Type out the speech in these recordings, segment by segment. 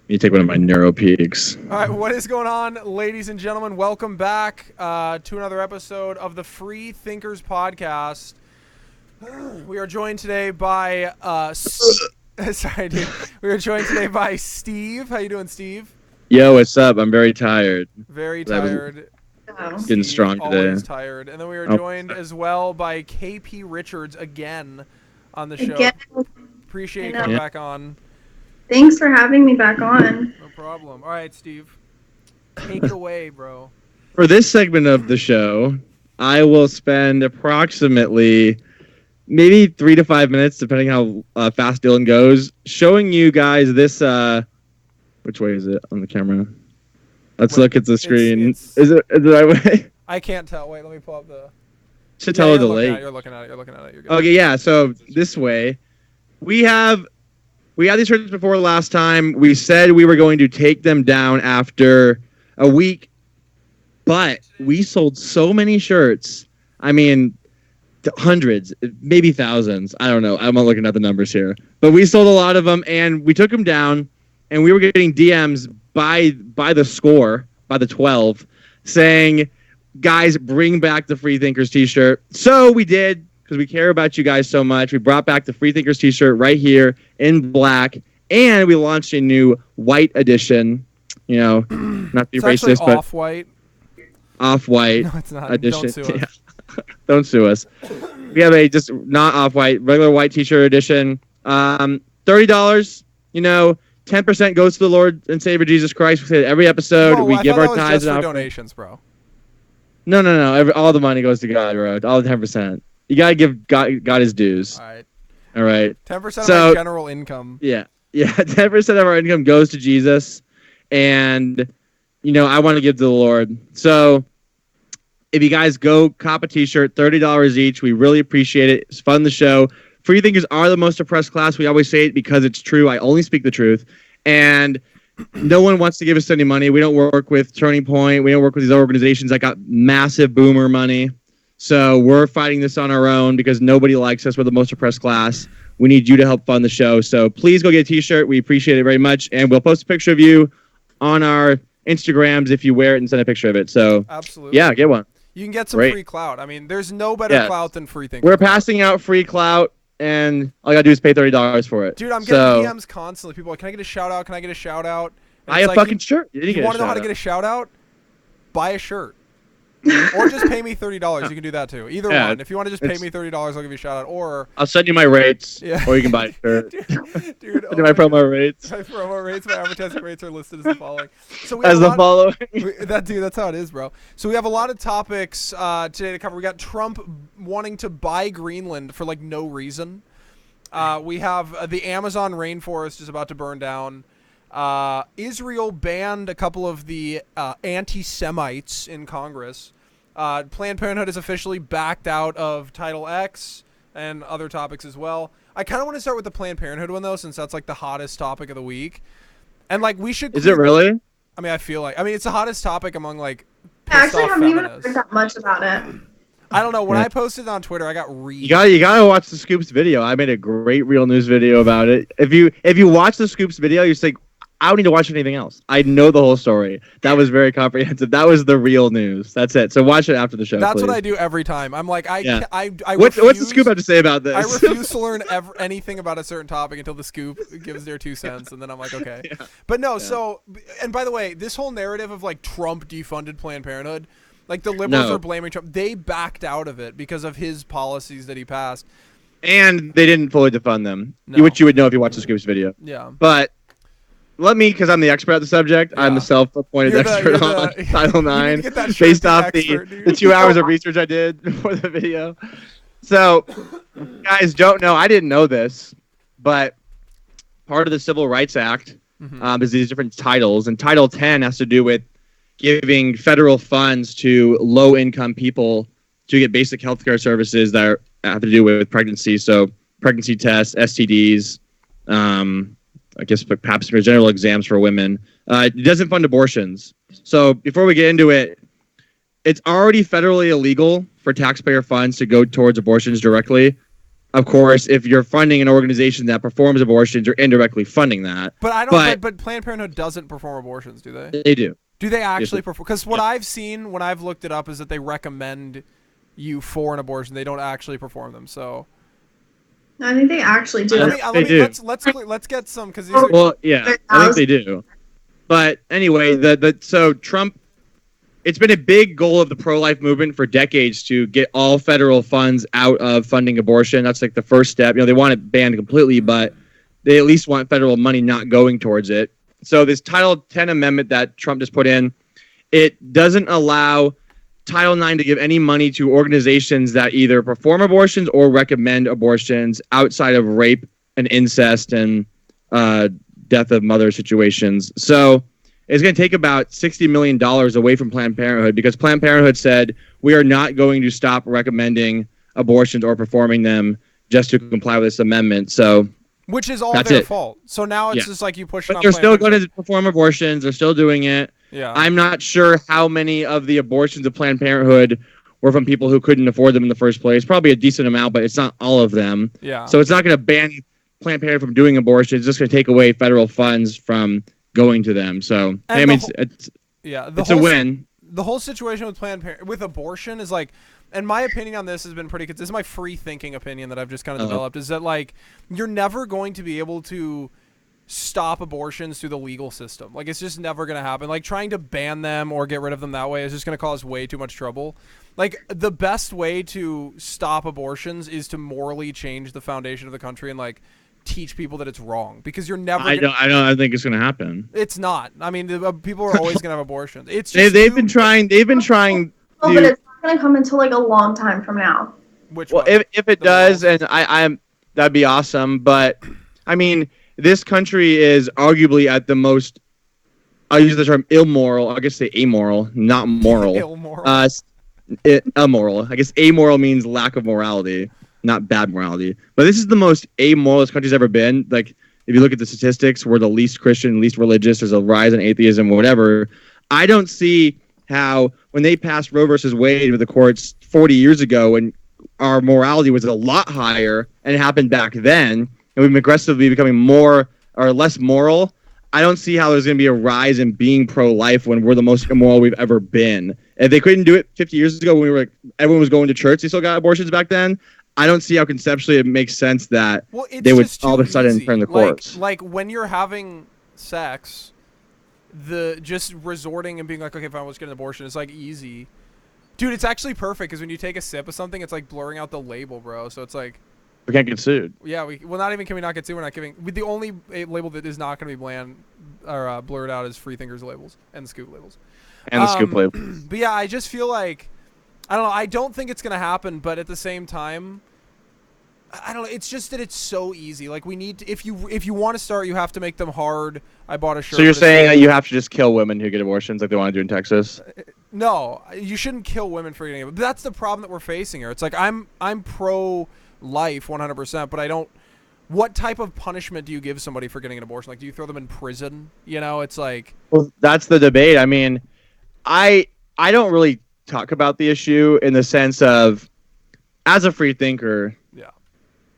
You take one of my neuro peaks. All right, what is going on, ladies and gentlemen? Welcome back to another episode of the Free Thinkers Podcast. We are joined today by sorry, dude. We are joined today by Steve. How you doing, Steve? Yo, what's up? I'm very tired. Very tired. Getting strong today. Always tired. And then we are joined as well by KP Richards again on the show. Again. Appreciate you coming back on. Thanks for having me back on. No problem. All right, Steve. Take it away, bro. For this segment of the show, I will spend approximately maybe 3 to 5 minutes, depending how fast Dylan goes, showing you guys this. Which way is it on the camera? Let's look at the screen. Is it the right way? I can't tell. Wait, let me pull up the. Should tell her the link. You're looking at it. You're looking at it. You're good. Okay, yeah. So this way, we had these shirts before last time. We said we were going to take them down after a week, but we sold so many shirts. I mean, hundreds, maybe thousands. I don't know. I'm not looking at the numbers here, but we sold a lot of them, and we took them down, and we were getting DMs by the score, by the 12, saying, guys, bring back the Free Thinkers t-shirt. So we did, because we care about you guys so much. We brought back the Free Thinkers t-shirt right here in black, and we launched a new white edition. You know, not to be racist, but off-white. Off-white No, it's not. edition. Don't sue us. Yeah. Don't sue us. We have a just not off-white, regular white t-shirt edition. $30. You know, 10% goes to the Lord and Savior Jesus Christ. We say it every episode. We give our tithes and donations, bro. No. All the money goes to God, bro. All the 10%. You gotta give God his dues. All right. 10% of our general income. Yeah. 10% of our income goes to Jesus, and you know I want to give to the Lord. So if you guys go cop a t-shirt, $30 each. We really appreciate it. It's fun the show. Free thinkers are the most oppressed class. We always say it because it's true. I only speak the truth, and no one wants to give us any money. We don't work with Turning Point. We don't work with these organizations that got massive boomer money. So we're fighting this on our own because nobody likes us. We're the most oppressed class. We need you to help fund the show. So please go get a t-shirt. We appreciate it very much. And we'll post a picture of you on our Instagrams if you wear it and send a picture of it. So absolutely, yeah, get one. You can get some free clout. I mean, there's no better clout than Free Thinkers. We're passing out free clout, and all you got to do is pay $30 for it. Dude, I'm getting DMs constantly. People are like, can I get a shout-out? Can I get a shout-out? Buy a fucking shirt. You want to know how to get a shout-out? Buy a shirt. Or just pay me $30. You can do that too. Either one. If you want to just pay me $30, I'll give you a shout out. Or I'll send you my rates. Yeah. Or you can buy a shirt. Dude, my promo rates. My promo rates, my advertising rates are listed as the following. So that's how it is, bro. So we have a lot of topics today to cover. We got Trump wanting to buy Greenland for like no reason. We have the Amazon rainforest is about to burn down. Israel banned a couple of the anti-Semites in Congress. Planned Parenthood has officially backed out of Title X and other topics as well. I kind of want to start with the Planned Parenthood one, though, since that's like the hottest topic of the week. And like we should... Is it really? I mean, it's the hottest topic among like actually, I haven't even heard that much about it. I don't know. When I posted it on Twitter, I got You gotta watch the Scoops video. I made a great real news video about it. If you watch the Scoops video, you're like, I don't need to watch anything else. I know the whole story. That was very comprehensive. That was the real news. That's it. So watch it after the show. That's please. what I do every time. I'm like, what's the Scoop have to say about this? I refuse to learn anything about a certain topic until the Scoop gives their 2 cents, and then I'm like, okay. Yeah. But no, so, and by the way, this whole narrative of like Trump defunded Planned Parenthood, like the liberals are blaming Trump. They backed out of it because of his policies that he passed. And they didn't fully defund them, which you would know if you watched the Scoops video. Yeah. But because I'm the expert at the subject, I'm the self-appointed expert on Title IX, based off the 2 hours of research I did for the video. So, guys don't know, I didn't know this, but part of the Civil Rights Act is these different titles, and Title 10 has to do with giving federal funds to low-income people to get basic healthcare services that have to do with pregnancy, so pregnancy tests, STDs, I guess pap smears, general exams for women. It doesn't fund abortions. So before we get into it, it's already federally illegal for taxpayer funds to go towards abortions directly. of course, if you're funding an organization that performs abortions, you're indirectly funding that. But I don't. But Planned Parenthood doesn't perform abortions, do they? They do. Do they actually perform? Because what I've seen when I've looked it up is that they recommend you for an abortion. They don't actually perform them. So. I think they actually do. Let's get some because these are. Well, yeah, I think they do. But anyway, so Trump. It's been a big goal of the pro-life movement for decades to get all federal funds out of funding abortion. That's like the first step. They want it banned completely, but they at least want federal money not going towards it. So this Title 10 amendment that Trump just put in, it doesn't allow Title 9 to give any money to organizations that either perform abortions or recommend abortions outside of rape and incest and death of mother situations. So it's going to take about $60 million away from Planned Parenthood because Planned Parenthood said we are not going to stop recommending abortions or performing them just to comply with this amendment. So, which is all their fault. So now it's just like you push. But they're still going to perform abortions. They're still doing it. Yeah. I'm not sure how many of the abortions of Planned Parenthood were from people who couldn't afford them in the first place. Probably a decent amount, but it's not all of them. Yeah. So it's not going to ban Planned Parenthood from doing abortions. It's just going to take away federal funds from going to them. So it's a win. The whole situation with Planned Parenthood with abortion is like, and my opinion on this has been pretty good. This is my free thinking opinion that I've just kind of developed. Is that like you're never going to be able to stop abortions through the legal system. Like it's just never going to happen. Like trying to ban them or get rid of them that way is just going to cause way too much trouble. Like the best way to stop abortions is to morally change the foundation of the country and like teach people that it's wrong because you're never. I don't think it's going to happen. It's not. I mean, people are always going to have abortions. It's just they've been trying. Oh, but it's not going to come until like a long time from now. If it does, and I'm that'd be awesome. But I mean, this country is arguably at the most. I'll use the term immoral. I guess say amoral, not moral. Immoral. Immoral. I guess amoral means lack of morality. Not bad morality, but this is the most amoral this country's ever been. Like, if you look at the statistics, we're the least Christian, least religious. There's a rise in atheism, whatever. I don't see how when they passed Roe versus Wade with the courts 40 years ago, and our morality was a lot higher, and it happened back then, and we've been aggressively becoming more or less moral. I don't see how there's going to be a rise in being pro-life when we're the most immoral we've ever been. If they couldn't do it 50 years ago when everyone was going to church, they still got abortions back then. I don't see how conceptually it makes sense that they would all of a sudden turn the courts. Like when you're having sex, just resorting and being like, okay, fine, let's get an abortion. It's like easy. Dude, it's actually perfect because when you take a sip of something, it's like blurring out the label, bro. So it's like. We can't get sued. Yeah, not even can we not get sued. We're not giving. The only label that is not going to be blurred out is Free Thinkers labels and the Scoop labels. And the Scoop labels. But yeah, I just feel like. I don't know. I don't think it's going to happen, but at the same time, I don't know. It's just that it's so easy. Like we need to, if you want to start, you have to make them hard. I bought a shirt. So you're saying that you have to just kill women who get abortions like they want to do in Texas? No, you shouldn't kill women for getting it. But that's the problem that we're facing here. It's like I'm pro life 100%, but I don't. What type of punishment do you give somebody for getting an abortion? Like, do you throw them in prison? It's like. Well, that's the debate. I mean, I don't really talk about the issue in the sense of, as a free thinker,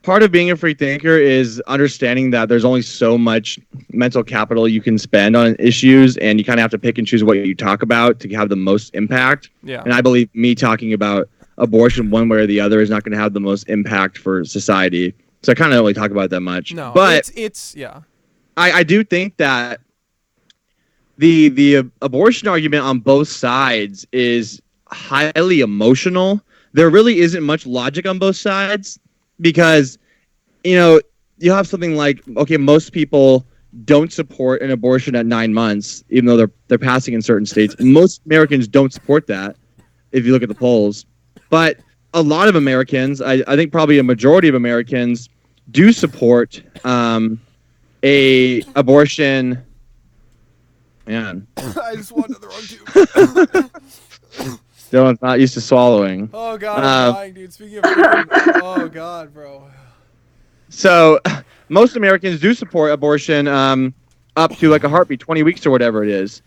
part of being a free thinker is understanding that there's only so much mental capital you can spend on issues, and you kind of have to pick and choose what you talk about to have the most impact. Yeah. And I believe me talking about abortion one way or the other is not going to have the most impact for society. So I kind of don't really talk about it that much. No, but it's yeah. I do think that the abortion argument on both sides is highly emotional. There really isn't much logic on both sides. Because, you have something like, okay, most people don't support an abortion at 9 months, even though they're passing in certain states. Most Americans don't support that, if you look at the polls. But a lot of Americans, I think probably a majority of Americans, do support a abortion. Man. I just wanted the wrong tube. Dylan's not used to swallowing. Oh, God, I'm dying, dude. Speaking of oh, God, bro. So, most Americans do support abortion up to like a heartbeat, 20 weeks or whatever it is.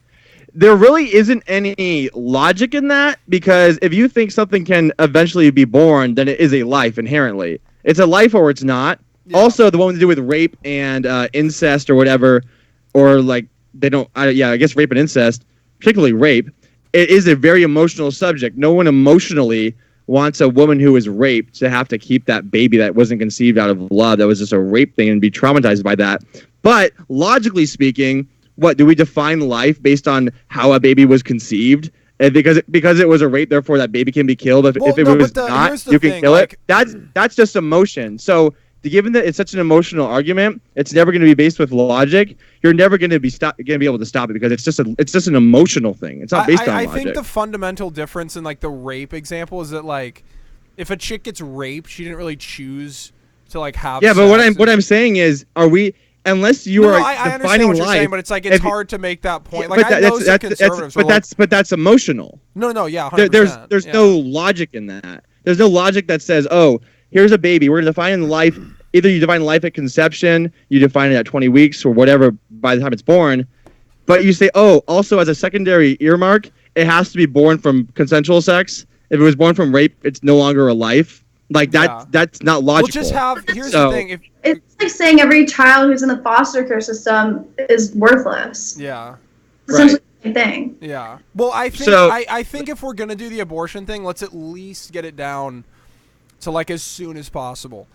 There really isn't any logic in that, because if you think something can eventually be born, then it is a life inherently. It's a life or it's not. Yeah. Also, the one to do with rape and incest or whatever, or like they don't. I guess rape and incest, particularly rape, it is a very emotional subject. No one emotionally wants a woman who is raped to have to keep that baby that wasn't conceived out of love, that was just a rape thing, and be traumatized by that. But logically speaking, what do we define life based on how a baby was conceived? And because it was a rape, therefore that baby can be killed. If it was not, you can kill it. That's just emotion. So given that it's such an emotional argument, it's never going to be based with logic. You're never going to be able to stop it because it's just an emotional thing. It's not based on logic. I think the fundamental difference in like the rape example is that like if a chick gets raped, she didn't really choose to like have. Yeah, but what I'm saying is, are we? Unless you are defining what you're life, saying, but it's like it's hard to make that point. Like I know some conservatives, but that's emotional. No, yeah, 100%. There's no logic in that. There's no logic that says, oh, here's a baby. We're going to define life. Either you define life at conception, you define it at 20 weeks, or whatever by the time it's born. But you say, oh, also as a secondary earmark, it has to be born from consensual sex. If it was born from rape, it's no longer a life. Like that's not logical. Here's the thing. It's like saying every child who's in the foster care system is worthless. Yeah. Essentially the same thing. Yeah. Well, I think if we're gonna do the abortion thing, let's at least get it down to like as soon as possible,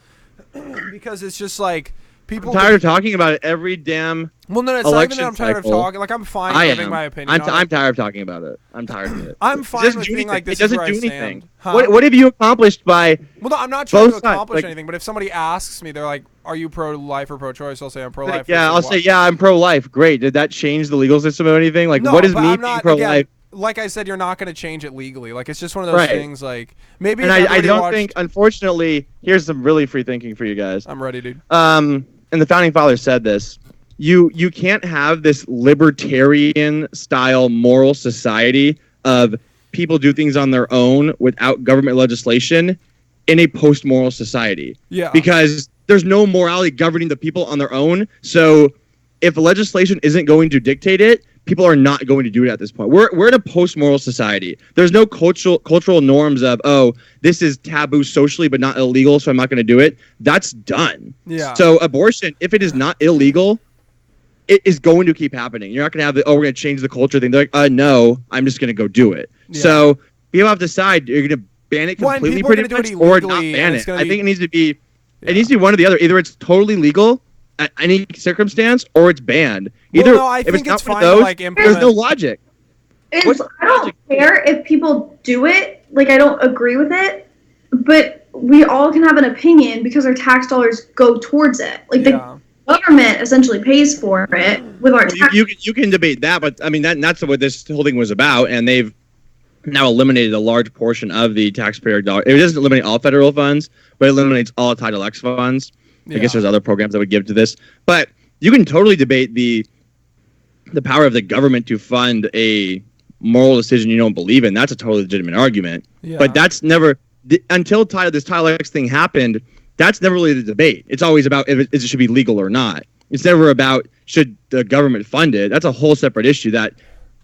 because it's just like people. I'm tired of talking about it every damn. Well, no, it's not even that I'm tired of talking. Like I'm fine giving my opinion. I'm tired of talking about it. I'm tired of it. I'm fine with being like this. It doesn't do anything. Huh? What have you accomplished by? Well, no, I'm not trying to accomplish anything. But if somebody asks me, they're like, "Are you pro-life or pro-choice?" I'll say I'm pro-life. I'll say I'm pro-life. Great. Did that change the legal system or anything? Like, what is me being pro-life? Like I said, you're not going to change it legally. Like it's just one of those things. Like maybe. And I don't think. Unfortunately, here's some really free thinking for you guys. I'm ready, dude. And the founding fathers said this. You can't have this libertarian style moral society of people do things on their own without government legislation in a post-moral society. Yeah. Because there's no morality governing the people on their own. So if legislation isn't going to dictate it, people are not going to do it at this point. We're in a post-moral society. There's no cultural norms of, oh, this is taboo socially but not illegal, so I'm not going to do it. That's done. Yeah. So abortion, if it is not illegal, it is going to keep happening. You're not going to have we're going to change the culture thing. They're like, no, I'm just going to go do it. Yeah. So people have to decide, you're going to ban it completely pretty much or not ban it. I think it needs to be one or the other. Either it's totally legal at any circumstance or it's banned. Either I think it's fine those, to like implement. There's no logic. I don't care if people do it. Like I don't agree with it, but we all can have an opinion because our tax dollars go towards it. Like the government essentially pays for it with our tax. You can debate that, but I mean that's what this whole thing was about, and they've now eliminated a large portion of the taxpayer dollar. It doesn't eliminate all federal funds, but it eliminates all Title X funds. I guess there's other programs that would give to this, but you can totally debate the power of the government to fund a moral decision you don't believe in. That's a totally legitimate argument. Yeah. But that's never until this Title X thing happened. That's never really the debate. It's always about if it should be legal or not. It's never about should the government fund it. That's a whole separate issue that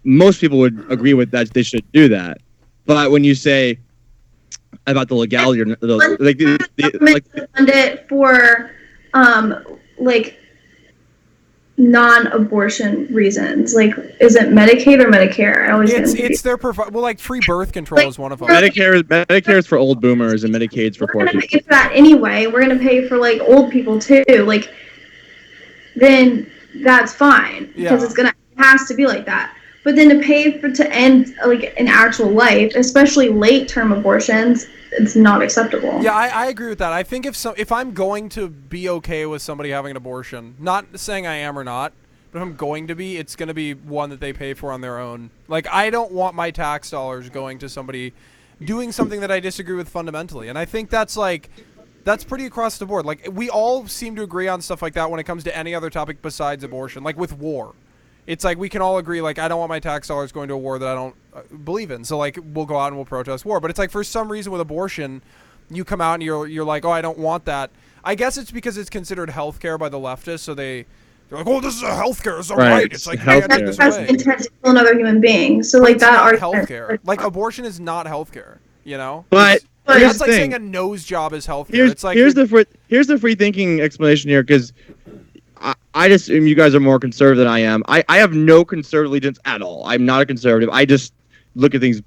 most people would agree with, that they should do that. But when you say about the legality, or fund it for like non-abortion reasons. Like, is it Medicaid or Medicare? I always it's their like free birth control is one of them. Medicare is for old boomers and Medicaid's for poor people. We're gonna pay for that anyway. We're gonna pay for like old people too. Like, then that's fine because it has to be like that. But then to pay to end like an actual life, especially late-term abortions, it's not acceptable. Yeah, I agree with that. I think if I'm going to be okay with somebody having an abortion, not saying I am or not, but if I'm going to be, it's going to be one that they pay for on their own. Like, I don't want my tax dollars going to somebody doing something that I disagree with fundamentally. And I think that's pretty across the board. Like, we all seem to agree on stuff like that when it comes to any other topic besides abortion. Like with war. It's like we can all agree, like, I don't want my tax dollars going to a war that I don't believe in. So, like, we'll go out and we'll protest war. But it's like for some reason with abortion, you come out and you're like, oh, I don't want that. I guess it's because it's considered healthcare by the leftists. So they're like, oh, this is a healthcare. It's a right. It's like, healthcare. It has the intent to kill another human being. So, like, that argument. Healthcare. Like, abortion is not healthcare, you know? But That's like saying a nose job is healthier. Here's the free thinking explanation here, because I just assume you guys are more conservative than I am. I have no conservative allegiance at all. I'm not a conservative. I just look at things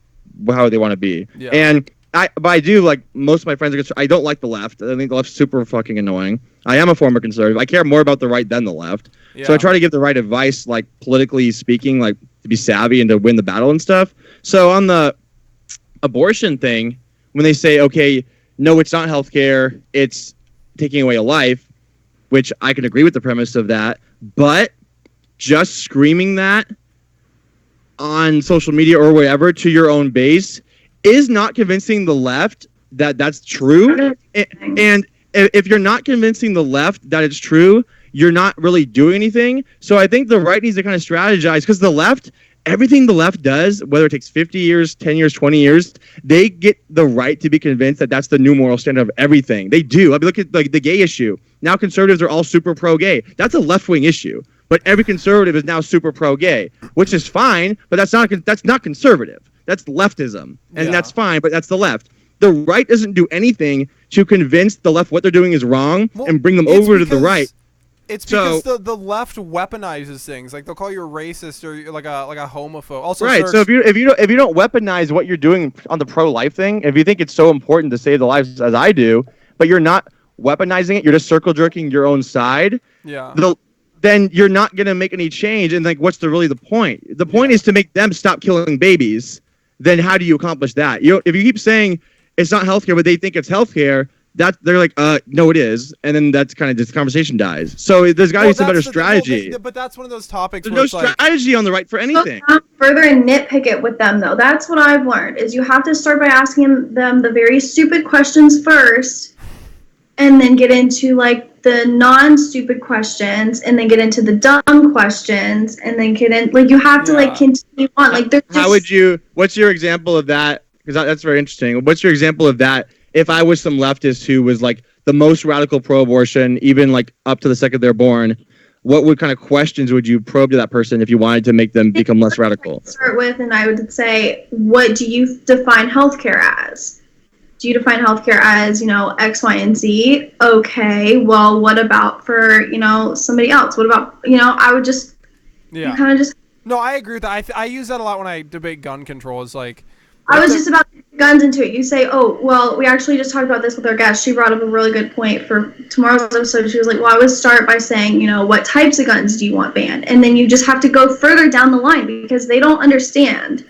how they want to be. Yeah. And but I do, like, most of my friends are I don't like the left. I think the left's super fucking annoying. I am a former conservative. I care more about the right than the left. Yeah. So I try to give the right advice, like, politically speaking, like, to be savvy and to win the battle and stuff. So on the abortion thing, when they say, okay, no, it's not healthcare, it's taking away a life, which I can agree with the premise of that, but just screaming that on social media or whatever to your own base is not convincing the left that that's true. And if you're not convincing the left that it's true, you're not really doing anything. So I think the right needs to kind of strategize, because the left, everything the left does, whether it takes 50 years, 10 years, 20 years, they get the right to be convinced that that's the new moral standard of everything. They do. I mean, look at, like, the gay issue. Now conservatives are all super pro-gay. That's a left-wing issue. But every conservative is now super pro-gay, which is fine, but that's not conservative. That's leftism, and that's fine, but that's the left. The right doesn't do anything to convince the left what they're doing is wrong and bring them over to the right. It's because the left weaponizes things. Like, they'll call you a racist or like a homophobe. Also, right. So if you don't weaponize what you're doing on the pro-life thing, if you think it's so important to save the lives as I do, but you're not weaponizing it, you're just circle jerking your own side. Yeah. Then you're not gonna make any change. And, like, what's really the point? The point is to make them stop killing babies. Then how do you accomplish that? If you keep saying it's not healthcare, but they think it's healthcare, they're like, no, it is, and then that's kind of just conversation dies. So there's got to be some better strategy. But that's one of those topics. There's no strategy on the right for anything. So further and nitpick it with them, though. That's what I've learned is you have to start by asking them the very stupid questions first, and then get into, like, the non-stupid questions, and then get into the dumb questions, and then get in, like, you have to like continue on. Like, there's just... what's your example of that? Because that's very interesting. What's your example of that? If I was some leftist who was, like, the most radical pro-abortion, even, like, up to the second they're born, what kind of questions would you probe to that person if you wanted to make them become less radical? Start with, and I would say, what do you define healthcare as? Do you define healthcare as, X, Y, and Z? Okay, well, what about for, somebody else? What about, I would just kind of just... No, I agree with that. I use that a lot when I debate gun control. It's like... I was just about to put guns into it. You say, oh, well, we actually just talked about this with our guest. She brought up a really good point for tomorrow's episode. She was like, well, I would start by saying, what types of guns do you want banned? And then you just have to go further down the line because they don't understand.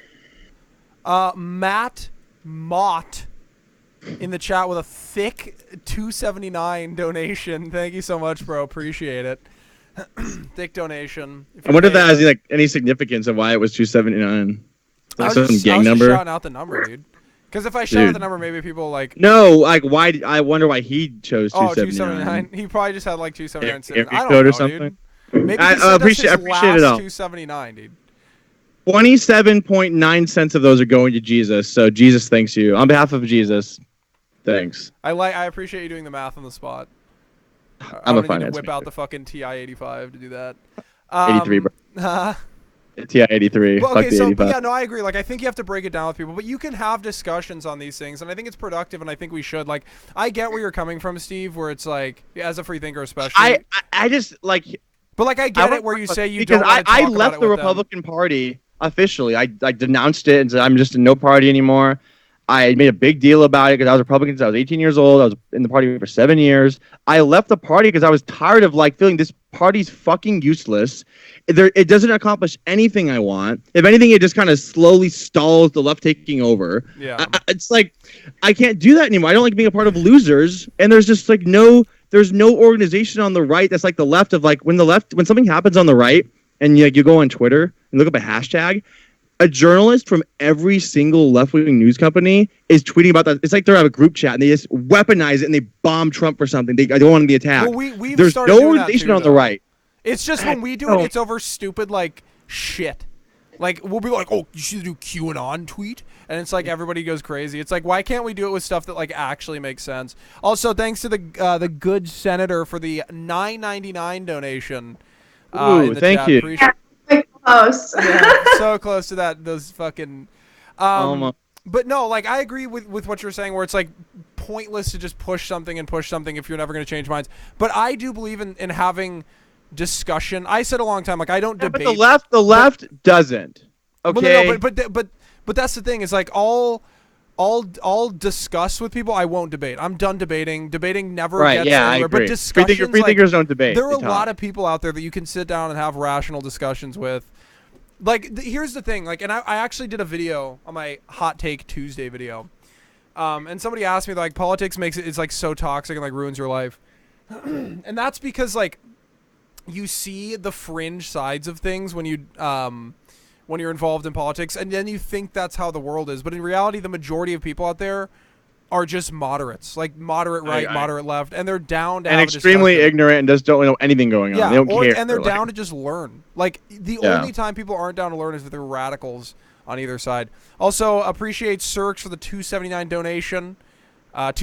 Matt Mott in the chat with a thick $2.79 donation. Thank you so much, bro. Appreciate it. Thick donation. I wonder if that has any significance of why it was $2.79. Like some gang number. Shouting out the number, dude. Because if I shout out the number, maybe people No, like why? I wonder why he chose $2.79. He probably just had like $2.79. I don't know, or something. Dude. Maybe I appreciate it all. $2.79, dude. 27.9 cents of those are going to Jesus. So Jesus thanks you on behalf of Jesus. Thanks. I appreciate you doing the math on the spot. I'm a finance whip out the fucking TI-85 to do that. 83, bro. TI-83. Well, okay, but yeah, no, I agree. Like, I think you have to break it down with people, but you can have discussions on these things, and I think it's productive, and I think we should. Like, I get where you're coming from, Steve, where it's like, as a free thinker especially. I just, like... But, like, I get it where you say you don't want to talk about it because I left the Republican Party officially. I denounced it and said I'm just in no party anymore. I made a big deal about it because I was Republican since I was 18 years old. I was in the party for 7 years. I left the party because I was tired of feeling this party's fucking useless. It doesn't accomplish anything I want. If anything, it just kind of slowly stalls the left taking over. Yeah, it's like I can't do that anymore. I don't like being a part of losers. And there's just there's no organization on the right that's like the left of when something happens on the right and you go on Twitter and look up a hashtag. A journalist from every single left-wing news company is tweeting about that. It's like they have a group chat and they just weaponize it and they bomb Trump for something. They don't want him to be attacked. Well, there's no organization on the right. It's just when we do it, it's over stupid shit. Like we'll be like, oh, you should do QAnon tweet, and it's like everybody goes crazy. It's like, why can't we do it with stuff that actually makes sense? Also, thanks to the good senator for the $9.99 donation. Ooh, thank you. Close. Yeah, so close to that. Those fucking. But no, like I agree with what you're saying, where it's like pointless to just push something if you're never going to change minds. But I do believe in having discussion. I said a long time, like I don't debate. But the left doesn't. Okay. Well, no, but that's the thing is like I'll discuss with people. I won't debate. I'm done debating. Debating never gets anywhere. I agree. But discussions, free thinkers don't debate. There are a lot of people out there that you can sit down and have rational discussions with. Like, here's the thing. Like, and I actually did a video on my Hot Take Tuesday video. And somebody asked me, like, politics it's like so toxic and like ruins your life. And that's because like you see the fringe sides of things when you're involved in politics, and then you think that's how the world is. But in reality, the majority of people out there are just moderates, like moderate right, moderate left, and they're down to and extremely ignorant and just don't know anything going on. Yeah, they don't care. And they're down to just learn. Like the only time people aren't down to learn is if they're radicals on either side. Also, appreciate Search for the $2.79 donation. Epic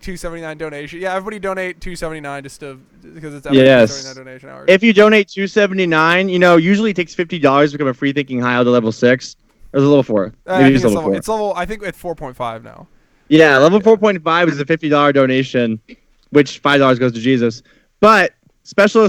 $2.79 donation. Yeah, everybody donate $2.79 just because it's Epic $2.79 donation hours. If you donate $2.79, usually it takes $50 to become a free thinking high to level 6. Or is it level 4? Maybe it's level 4. It's level. I think it's 4.5 now. Yeah, level 4.5 is a $50 donation, which $5 goes to Jesus. But special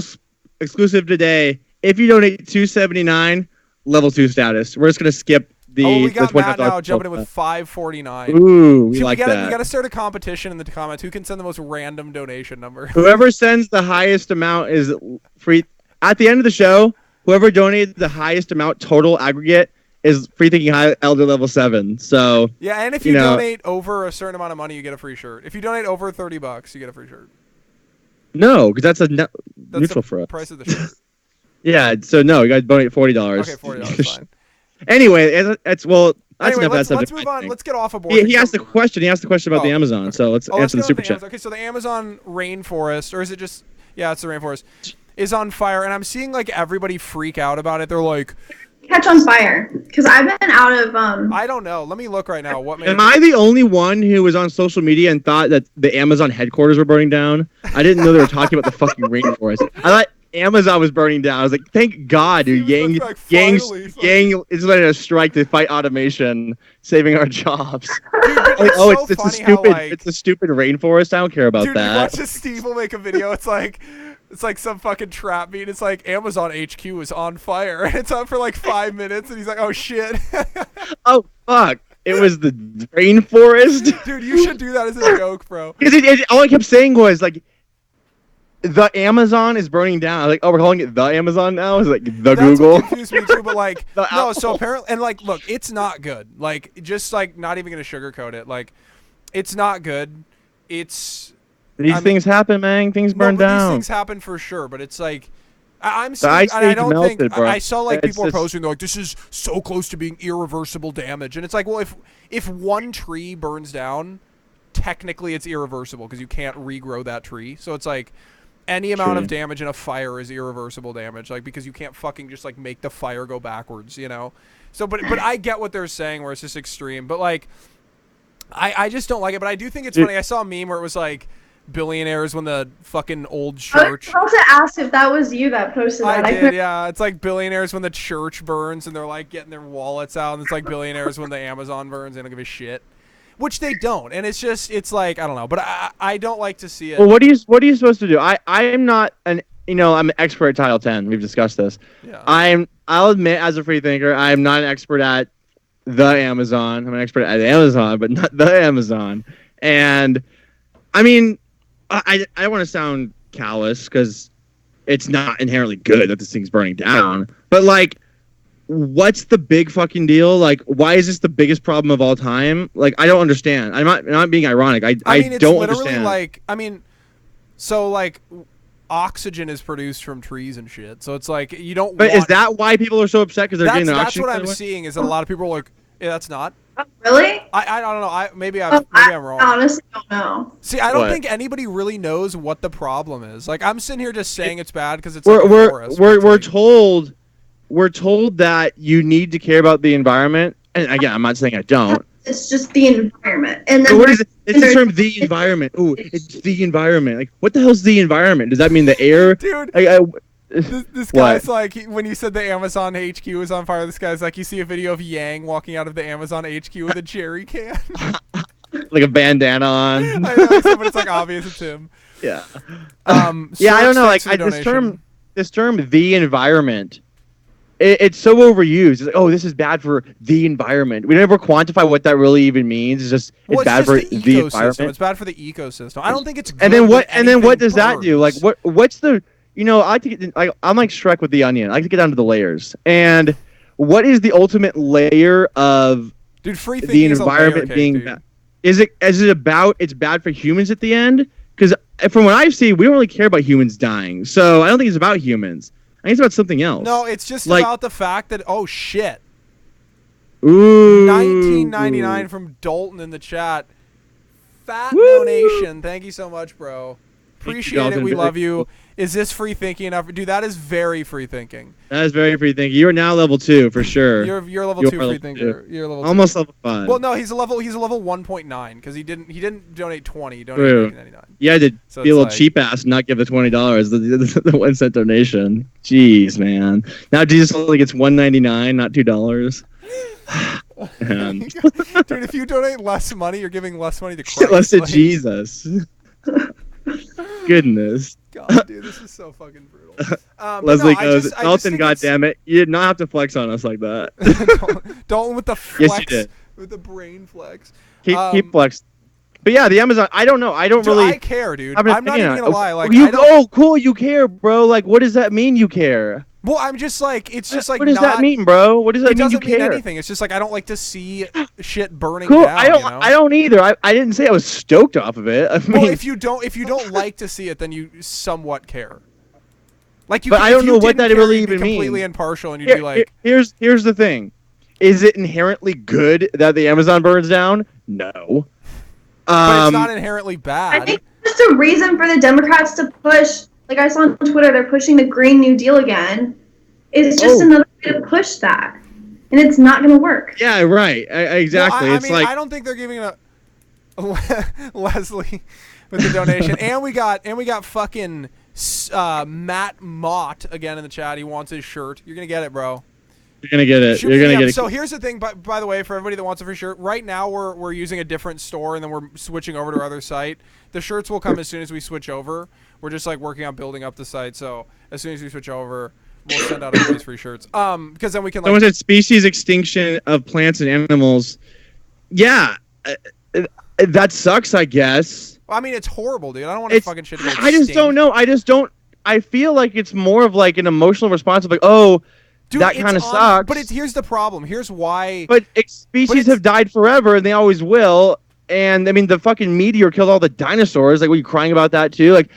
exclusive today, if you donate $2.79, level 2 status. We're just gonna skip the. Oh, we got Matt now jumping in with $5.49. Ooh, we like that. We gotta start a competition in the comments. Who can send the most random donation number? Whoever sends the highest amount is free. At the end of the show, whoever donated the highest amount total aggregate is free thinking high elder level 7. So yeah, and if you donate over a certain amount of money, you get a free shirt. If you donate over $30, you get a free shirt. No, because that's neutral for us. Price of the shirt. Yeah, so no, you got to donate $40. Okay, $40 fine. Anyway, that's enough. Let's move on. Let's get off of board. He asked the question. He asked the question about the Amazon. So let's answer the super chat. Okay, so the Amazon rainforest, or is it just? Yeah, it's the rainforest, is on fire, and I'm seeing like everybody freak out about it. They're like, catch on fire, because I've been out of I don't know. Let me look right now. Am I the only one who was on social media and thought that the Amazon headquarters were burning down? I didn't know they were talking about the fucking rainforest. I thought Amazon was burning down. I was like, thank God, dude. Yang is letting us strike to fight automation, saving our jobs. Dude, it's a stupid rainforest. I don't care about that. Watch this. Steve will make a video. It's like some fucking trap meet. It's like Amazon HQ is on fire. It's on for like 5 minutes, and he's like, "Oh shit!" Oh fuck! It was the rainforest. Dude, you should do that as a joke, bro. Because all I kept saying was like, the Amazon is burning down. I was like, oh, we're calling it the Amazon now? Is it like the That's Google? What confused me too, but like, no. So apparently, and like, look, it's not good. Like, just like, not even gonna sugarcoat it. Like, it's not good. These things happen, man. Things burn down. These things happen for sure, but it's like, I don't think I saw like people are posting. They're like, this is so close to being irreversible damage, and it's like, well, if one tree burns down, technically it's irreversible because you can't regrow that tree. So it's like, any amount of damage in a fire is irreversible damage, like, because you can't fucking just like make the fire go backwards, So, but I get what they're saying, where it's just extreme, but like, I just don't like it. But I do think it's funny. I saw a meme where it was like, billionaires when the fucking old church. I was about to ask if that was you that posted that. I did, yeah. It's like billionaires when the church burns and they're like getting their wallets out, and it's like billionaires when the Amazon burns. They don't give a shit. Which they don't, and it's like, I don't know, but I don't like to see it. Well, what are you supposed to do? I am not I'm an expert at Title 10. We've discussed this. Yeah. I'll admit, as a free thinker, I am not an expert at the Amazon. I'm an expert at Amazon, but not the Amazon. And I mean, I don't want to sound callous because it's not inherently good that this thing's burning down, but like, what's the big fucking deal? Like, why is this the biggest problem of all time? Like, I don't understand. I'm not being ironic. I mean, it's don't understand. Like, I mean, so like, oxygen is produced from trees and shit. So it's like, you don't. But is that why people are so upset? Because they're getting the oxygen? That's what I'm seeing. Is that a lot of people are like, yeah, that's not. Really? I don't know. Maybe I'm wrong. I honestly don't know. See, I don't think anybody really knows what the problem is. Like, I'm sitting here just saying it's bad because it's we're told that you need to care about the environment, and again, I'm not saying I don't. It's just the environment, and then so what is it? It's the term the environment. Ooh, it's the environment. Like, what the hell's the environment? Does that mean the air? Dude, This guy's like, when you said the Amazon HQ was on fire, this guy's like, you see a video of Yang walking out of the Amazon HQ with a jerry can. Like a bandana on. I know, but it's like obvious it's him. Yeah. Yeah, I don't know. Like this term, the environment, it's so overused. It's like, oh, this is bad for the environment. We never quantify what that really even means. It's just it's bad for the environment. It's bad for the ecosystem. I don't think it's good. And then what does that do? Like what's the I like to get I'm like Shrek with the onion. I like to get down to the layers. And what is the ultimate layer of free the environment being bad? Is it about it's bad for humans at the end? Because from what I've seen, we don't really care about humans dying. So I don't think it's about humans. I think it's about something else. No, it's just about the fact that, oh, shit. Ooh. 1999 from Dalton in the chat. Fat donation. Thank you so much, bro. Appreciate it. We love you. Is this free thinking enough? Dude, that is very free thinking. That is very free thinking. You're now level 2 for sure. You're level 2 free thinker. You're level 2. Almost level 5. Well, no, he's a level 1.9 because he didn't donate 20. He donated 19.99. Yeah, I did. So be a little cheap ass and not give the $20 the 1 cent donation. Jeez, man. Now Jesus only gets $1.99, not $2. Dude, if you donate less money, you're giving less money to Christ. Less to Jesus. Goodness. God, dude, this is so fucking brutal. Leslie goes, Dalton, goddammit, you did not have to flex on us like that. Dalton with the flex. Yes, you did. With the brain flex. Keep flex. But yeah, the Amazon, I don't know. I don't really. I care, dude. I'm not even going to lie. Like, cool, you care, bro. Like, what does that mean you care? Well, I'm just like, it's just like. What does that mean, bro? What does that mean you care? It doesn't mean anything. It's just like I don't like to see shit burning cool. down. I don't either. I didn't say I was stoked off of it. I mean, well, if you don't like to see it, then you somewhat care. Like you. But I don't know what that really even means. Completely impartial, and you'd be like, here's the thing: is it inherently good that the Amazon burns down? No. But it's not inherently bad. I think it's just a reason for the Democrats to push. Like I saw on Twitter, they're pushing the Green New Deal again. It's just another way to push that, and it's not going to work. Yeah, right. Exactly. Well, I don't think they're giving a Leslie with the donation, and we got fucking Matt Mott again in the chat. He wants his shirt. You're gonna get it, bro. You're gonna get it. You're gonna get it. So here's the thing, by the way, for everybody that wants a free shirt, right now we're using a different store, and then we're switching over to our other site. The shirts will come as soon as we switch over. We're just like working on building up the site, so as soon as we switch over, we'll send out everybody's free shirts. Because then we can. Someone said species extinction of plants and animals. Yeah, that sucks, I guess. Well, I mean, it's horrible, dude. I don't want to fucking shit. I just don't know. I feel like it's more of like an emotional response of like, oh. Dude, that kind of sucks. But here's the problem. Here's why. But species have died forever, and they always will. And I mean, the fucking meteor killed all the dinosaurs. Like, were you crying about that too? Like,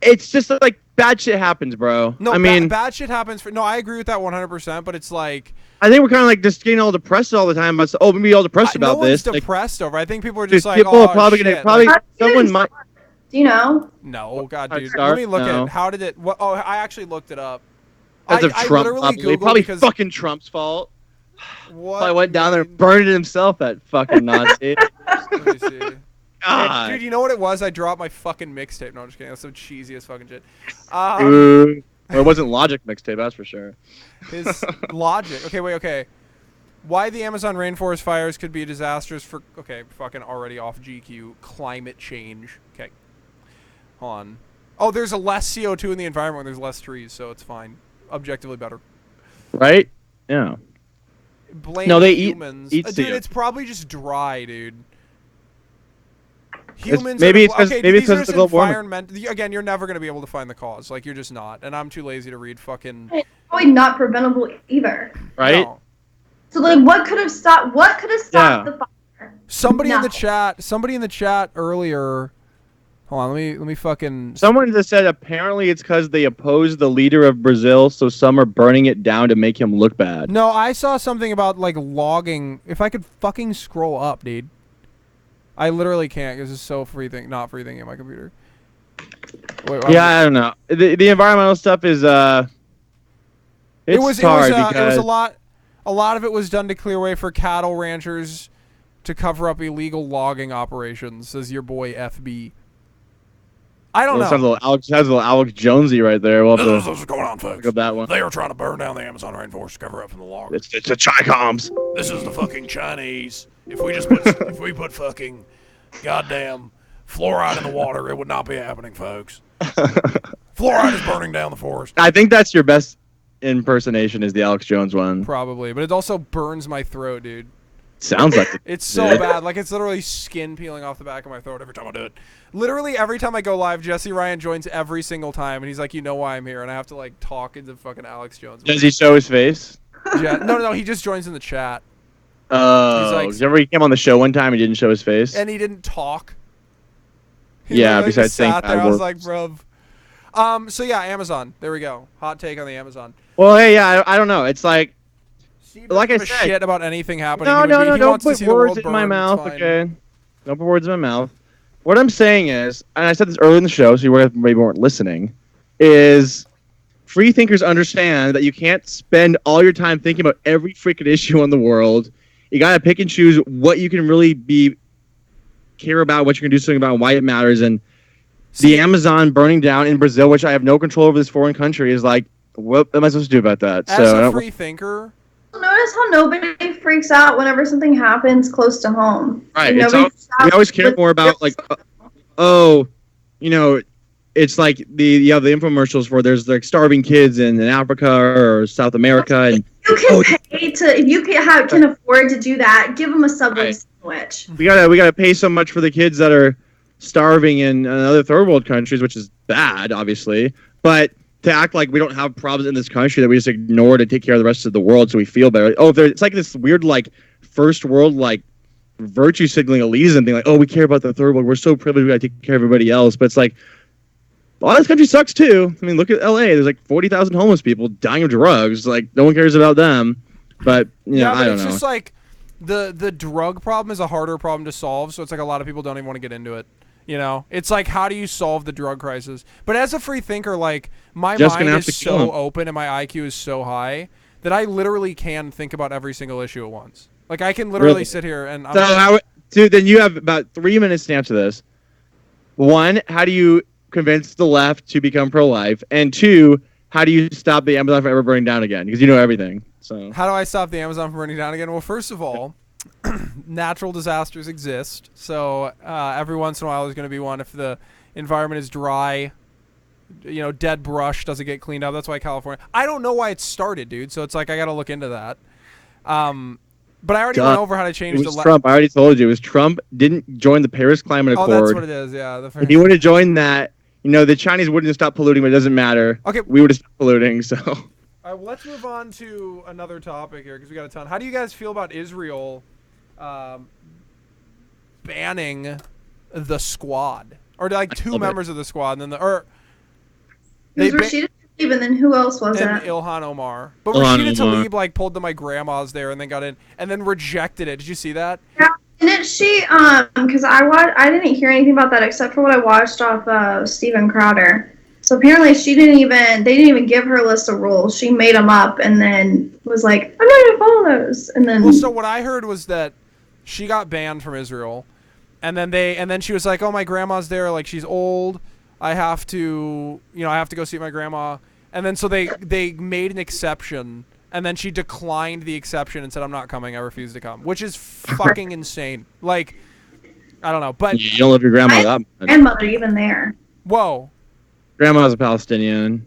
it's just like bad shit happens, bro. No, I mean, bad shit happens. No, I agree with that 100%. But it's like, I think we're kind of like just getting all depressed all the time. But maybe all depressed about this. No one's depressed over. I think people are just like, people are probably shit. Someone might. Do you know? No, God, dude. Let me look at how did it. What? Oh, I actually looked it up. Because of Trump, probably fucking Trump's fault. What? Probably went down there and burned it himself, that fucking Nazi. Let me see. God. Dude, you know what it was? I dropped my fucking mixtape. No, I'm just kidding. That's so cheesy as fucking shit. Well, it wasn't Logic mixtape, that's for sure. His Logic. Okay, wait, okay. Why the Amazon rainforest fires could be disastrous for... Okay, fucking already off GQ. Climate change. Okay. Hold on. Oh, there's a less CO2 in the environment when there's less trees, so it's fine. Objectively better. Right? Yeah. Blame humans. Eat dude, it's probably just dry, dude. Humans. Maybe it's because of the global warming. Again, you're never going to be able to find the cause. Like, you're just not. And I'm too lazy to read fucking... It's probably not preventable either. Right? No. So, like, what could have stopped the fire? Somebody in the chat earlier... Hold on, let me fucking... Someone just said apparently it's because they oppose the leader of Brazil, so some are burning it down to make him look bad. No, I saw something about, like, logging. If I could fucking scroll up, dude. I literally can't because it's so not free thinking on my computer. Wait, I don't know. The environmental stuff is, hard because... It was a lot of it was done to clear way for cattle ranchers to cover up illegal logging operations, says your boy FB. I don't know. Sounds a little Alex Jonesy right there. We'll this is what's going on, folks. Look at that one. They are trying to burn down the Amazon rainforest to cover up from the loggers. It's the Chi-Coms. This is the fucking Chinese. If we put fucking goddamn fluoride in the water, it would not be happening, folks. Fluoride is burning down the forest. I think that's your best impersonation is the Alex Jones one. Probably, but it also burns my throat, dude. Sounds like it. It's so bad. Like, it's literally skin peeling off the back of my throat every time I do it. Literally, every time I go live, Jesse Ryan joins every single time, and he's like, you know why I'm here, and I have to, like, talk into fucking Alex Jones. Does he show his face? Yeah. No, he just joins in the chat. Oh. Like, remember he came on the show one time and didn't show his face? And he didn't talk. Besides saying sat there, I was like, bruv. So, yeah, Amazon. There we go. Hot take on the Amazon. Well, hey, yeah, I don't know. It's like I said, shit about anything happening. No, don't put words in my mouth, okay? Don't put words in my mouth. What I'm saying is, and I said this earlier in the show, so you maybe weren't listening, is free thinkers understand that you can't spend all your time thinking about every freaking issue in the world. You gotta pick and choose what you can really care about, what you can do something about, and why it matters. And the Amazon burning down in Brazil, which I have no control over this foreign country, is like, what am I supposed to do about that? As a free thinker. Notice how nobody freaks out whenever something happens close to home. Right. We always care more about like, it's like the infomercials for there's like starving kids in Africa or South America, and you can pay to if you can afford to do that, give them a Subway sandwich. We gotta pay so much for the kids that are starving in other third world countries, which is bad, obviously, but to act like we don't have problems in this country that we just ignore to take care of the rest of the world so we feel better. It's like this weird like first world like virtue signaling elitism thing, like, we care about the third world, we're so privileged, we gotta take care of everybody else. But it's like a lot of this country sucks too. I mean, look at LA, there's like 40,000 homeless people dying of drugs, like no one cares about them. But I don't know. It's just like the drug problem is a harder problem to solve, so it's like a lot of people don't even want to get into it. You know, it's like, how do you solve the drug crisis? But as a free thinker, like, my mind is so open and my IQ is so high that I literally can think about every single issue at once. Like, I can literally sit here and... then you have about 3 minutes to answer this. 1, how do you convince the left to become pro-life? And 2, how do you stop the Amazon from ever burning down again? Because you know everything. So how do I stop the Amazon from burning down again? Well, first of all... natural disasters exist, so every once in a while there's going to be one. If the environment is dry, dead brush doesn't get cleaned up. That's why California... I don't know why it started, dude, so it's like I got to look into that. But I already went over how to change the... Trump. I already told you. It was Trump didn't join the Paris Climate Accord. Oh, that's what it is, yeah. If he would have joined that, the Chinese wouldn't have stopped polluting, but it doesn't matter. Okay. We would have stopped polluting, so... All right, well, let's move on to another topic here, because we got a ton. How do you guys feel about Israel... banning the squad, or like 2 members of the squad, and then Rashida Tlaib, and then who else was it? Ilhan Omar. But Rashida Tlaib like pulled to my grandma's there and then got in and then rejected it. Did you see that? Yeah, didn't she? Because I didn't hear anything about that except for what I watched off Steven Crowder. So apparently they didn't even give her a list of rules. She made them up and then was like, I'm not gonna follow those. And then so what I heard was that she got banned from Israel, and then she was like, "Oh, my grandma's there. Like, she's old. I have to go see my grandma." And then so they made an exception, and then she declined the exception and said, "I'm not coming. I refuse to come," which is fucking insane. Like, I don't know, but you don't love your grandma that much. Grandmother even there. Whoa. Grandma's a Palestinian.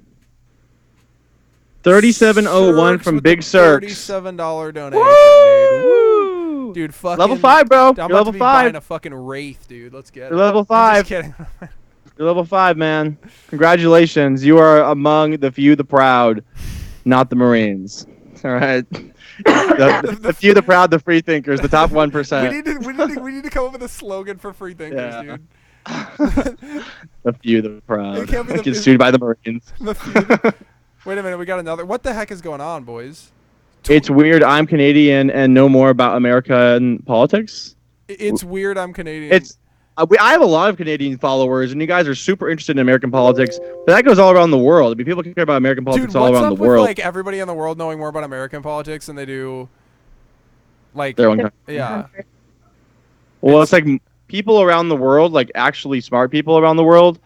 3701 from Big Cirque. $37 donation, dude. Woo! Dude, fucking level 5, bro. I'm You're level 5. Buying a fucking Wraith, dude. Let's get it. You're level 5. I'm just kidding. You're level 5, man. Congratulations. You are among the few, the proud, not the Marines. All right. The few, the proud, the free thinkers, the top 1%. we need to come up with a slogan for free thinkers, dude. The few, the proud. It can't be Get sued by the Marines. Wait a minute, we got another. What the heck is going on, boys? It's weird. I'm Canadian and know more about American politics. It's weird. I'm Canadian. I have a lot of Canadian followers, and you guys are super interested in American politics. But that goes all around the world. I mean, people care about American politics all around the world. Like everybody in the world knowing more about American politics than they do, like their own country. Yeah. Well, it's like people around the world, like actually smart people around the world,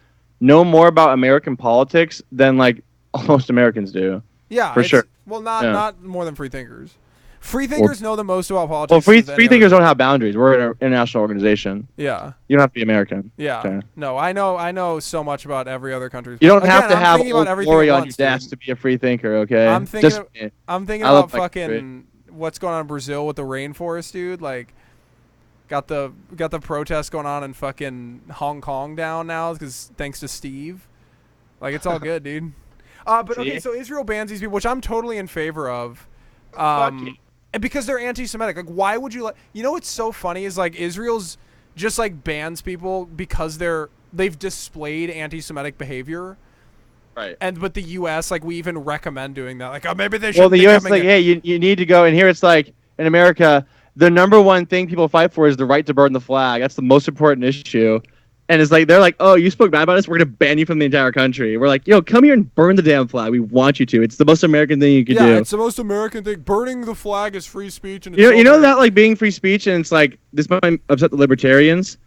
know more about American politics than like most Americans do. Yeah, for sure. Well, not more than free thinkers. Free thinkers know the most about politics. Well, free thinkers don't have boundaries. We're an international organization. Yeah. You don't have to be American. Yeah. Okay. No, I know so much about every other country. You don't have to have Old Glory on your desk to be a free thinker, okay? I'm thinking about fucking what's going on in Brazil with the rainforest, dude. Like, got the protests going on in fucking Hong Kong down now because thanks to Steve. Like, it's all good, dude. But okay, so Israel bans these people, which I'm totally in favor of. And because they're anti-Semitic. Like, why would you you know what's so funny is, like, Israel's just, like, bans people because they've displayed anti-Semitic behavior. Right. But the U.S., like, we even recommend doing that. Like, oh, maybe they should. Well, the U.S. like, hey, you need to go. And here it's like, in America, the number one thing people fight for is the right to burn the flag. That's the most important issue. And it's like, they're like, oh, you spoke bad about us? We're going to ban you from the entire country. We're like, yo, come here and burn the damn flag. We want you to. It's the most American thing you could do. Yeah, it's the most American thing. Burning the flag is free speech. And you know that, like, being free speech, and it's like, this might upset the libertarians,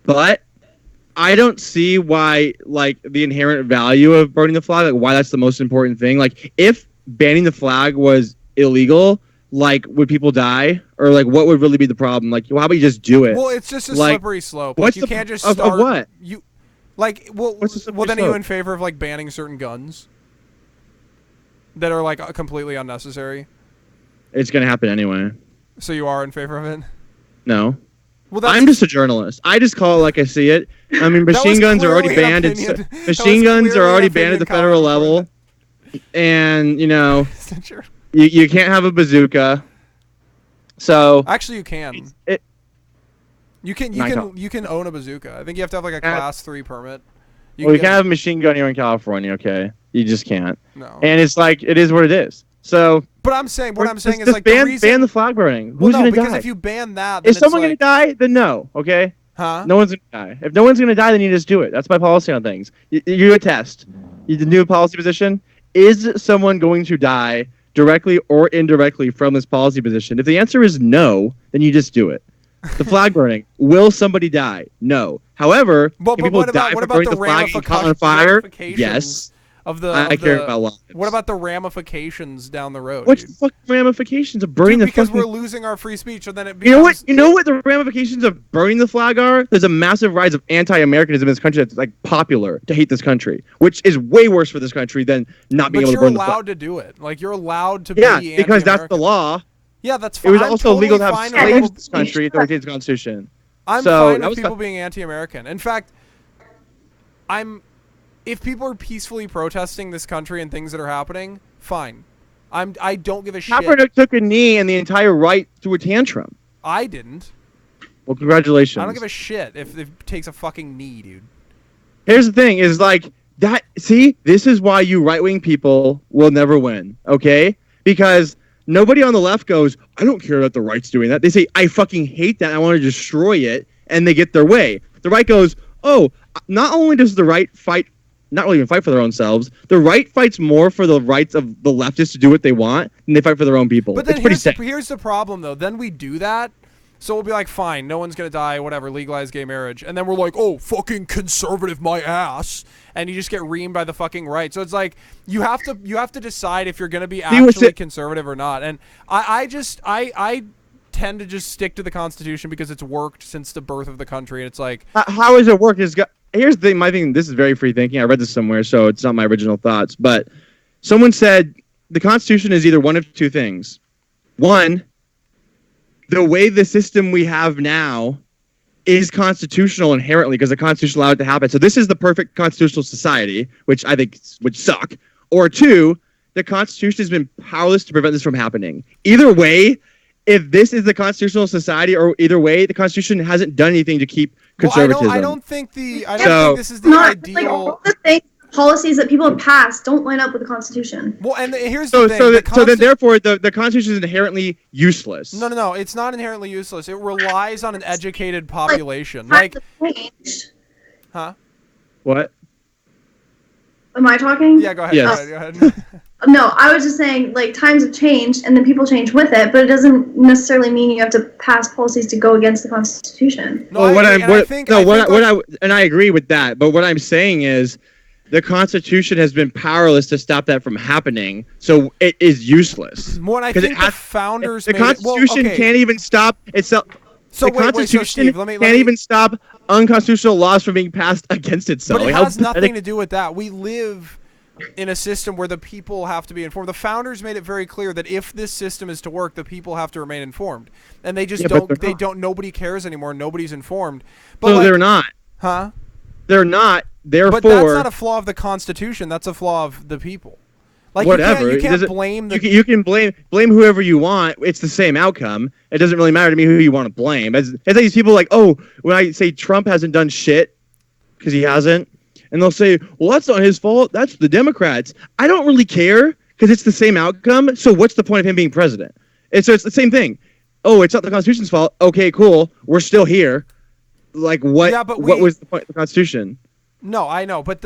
but I don't see why, like, the inherent value of burning the flag, like, why that's the most important thing. Like, if banning the flag was illegal, like, would people die? Or, like, what would really be the problem? Like, well, how about you just do it? Well, it's just a slippery slope. Like, you can't just start... Of what? Then are you in favor of, like, banning certain guns that are, like, completely unnecessary? It's going to happen anyway. So you are in favor of it? No. Well, I'm just a journalist. I just call it like I see it. I mean, machine guns are already banned. Machine guns are already banned at the federal level. And, you know... You can't have a bazooka. So actually, you can. You can own a bazooka. I think you have to have like a class 3 permit. You can't have a machine gun here in California. Okay, you just can't. No. And it's like it is what it is. So. But what I'm saying is like ban the flag burning. Who's gonna die? Because if you ban that, then is someone gonna die? Then no. Okay. Huh? No one's gonna die. If no one's gonna die, then you just do it. That's my policy on things. You do a test. You do a policy position. Is someone going to die directly or indirectly from this policy position? If the answer is no, then you just do it. The flag burning. Will somebody die? No. However, but people what about, die what for burning the flag and caught on fire? Yes. I care about lives. What about the ramifications down the road? What's the fucking ramifications of burning the flag? Because we're losing our free speech, and then it becomes... You know what the ramifications of burning the flag are? There's a massive rise of anti-Americanism in this country that's like popular to hate this country, which is way worse for this country than not being able to burn the flag. But you're allowed to do it. Like, you're allowed to be anti-American. Yeah, because that's the law. Yeah, that's fine. It was also legal to have slaves in this country that retains the Constitution. I'm fine with people being anti-American. In fact, if people are peacefully protesting this country and things that are happening, fine. I don't give a shit. Kaepernick took a knee and the entire right threw a tantrum. I didn't. Well, congratulations. I don't give a shit if it takes a fucking knee, dude. Here's the thing, is like, that, see, this is why you right-wing people will never win, okay? Because nobody on the left goes, I don't care about the right's doing that. They say, I fucking hate that. I want to destroy it. And they get their way. The right goes, oh, not only does the right not really even fight for their own selves, the right fights more for the rights of the leftists to do what they want than they fight for their own people. But then it's pretty sick. Here's the problem, though. Then we do that. So we'll be like, fine, no one's going to die, whatever, legalize gay marriage. And then we're like, oh, fucking conservative my ass. And you just get reamed by the fucking right. So it's like, you have to decide if you're going to be actually conservative or not. And I tend to just stick to the Constitution because it's worked since the birth of the country. And it's like... How has it worked? Here's the thing, my thing, this is very free thinking. I read this somewhere, so it's not my original thoughts. But someone said the Constitution is either one of two things. One, the way the system we have now is constitutional inherently because the Constitution allowed it to happen. So this is the perfect constitutional society, which I think would suck. Or two, the Constitution has been powerless to prevent this from happening. Either way, if this is the constitutional society, or either way, the Constitution hasn't done anything to keep conservatism. I don't think this is the ideal. Like, all the policies that people have passed don't line up with the Constitution. Well, and here's the thing. So then, therefore, the Constitution is inherently useless. No, it's not inherently useless. It relies on an educated population. Huh? What? Am I talking? Yeah, go ahead. Yes. Go ahead. No, I was just saying, like, times have changed, and then people change with it, but it doesn't necessarily mean you have to pass policies to go against the Constitution. No, and I agree with that. But what I'm saying is, the Constitution has been powerless to stop that from happening, so it is useless. What I think the founders, the Constitution can't even stop itself. So the Constitution can't even stop unconstitutional laws from being passed against itself. But it has nothing to do with that. We live in a system where the people have to be informed. The founders made it very clear that if this system is to work, the people have to remain informed, and they just don't. They don't. Nobody cares anymore. Nobody's informed. But no, they're not. Huh? They're not. Therefore, but that's not a flaw of the Constitution. That's a flaw of the people. Like whatever. You can't blame the. You can blame whoever you want. It's the same outcome. It doesn't really matter to me who you want to blame. It's like these people like, oh, when I say Trump hasn't done shit because he hasn't. And they'll say, well, that's not his fault. That's the Democrats. I don't really care because it's the same outcome. So what's the point of him being president? And so it's the same thing. Oh, it's not the Constitution's fault. Okay, cool. We're still here. Like, what? Yeah, what was the point of the Constitution? No, I know. But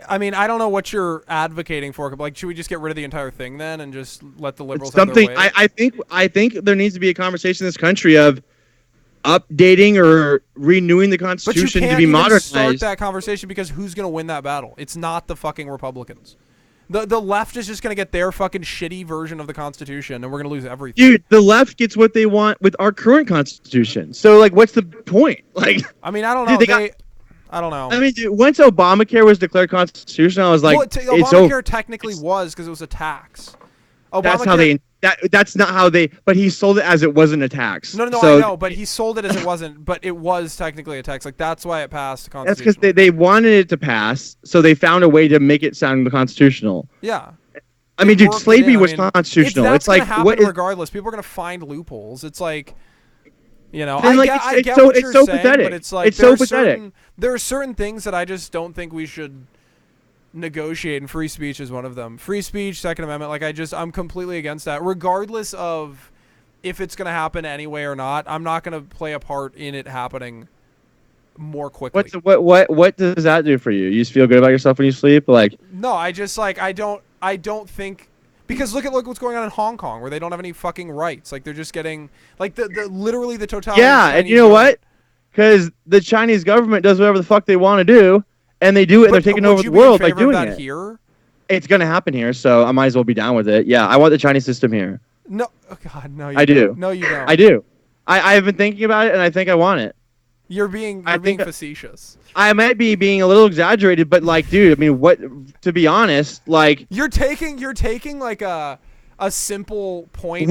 I mean, I don't know what you're advocating for. Like, should we just get rid of the entire thing then and just let the liberals have their way? I think there needs to be a conversation in this country of updating or renewing the Constitution to be modernized. But you can't even start that conversation because who's going to win that battle? It's not the fucking Republicans. The left is just going to get their fucking shitty version of the Constitution, and we're going to lose everything. Dude, the left gets what they want with our current Constitution. So, like, what's the point? Like, I mean, I don't know. Dude, I don't know. I mean, dude, once Obamacare was declared constitutional, I was like, Obamacare technically was because it was a tax. That's how they. That's not how they. But he sold it as it wasn't a tax. No, so, I know. But he sold it as it wasn't. But it was technically a tax. Like that's why it passed. That's because they wanted it to pass, so they found a way to make it sound constitutional. Yeah. I mean, dude, slavery was constitutional. It's like happen regardless. People are gonna find loopholes. It's like, you know, I get what you're saying, pathetic. But it's like it's so pathetic. There are certain things that I just don't think we should negotiate, and free speech is one of them. Free speech, Second Amendment, like I'm completely against that, regardless of if it's going to happen anyway or not. I'm not going to play a part in it happening more quickly. What does that do for you? You just feel good about yourself when you sleep? Like, no, I just like I don't think, because look what's going on in Hong Kong, where they don't have any fucking rights. Like they're just getting like the literally the totalitarian. Yeah, and you know what? Because the Chinese government does whatever the fuck they want to do. And they do it, and they're taking over the world by doing it. Here? It's going to happen here, so I might as well be down with it. Yeah, I want the Chinese system here. No, oh God, no, I do. No, you don't. I do. I have been thinking about it, and I think I want it. You're being facetious. I might be being a little exaggerated, but like, dude, I mean, what? To be honest, like, you're taking like a simple point.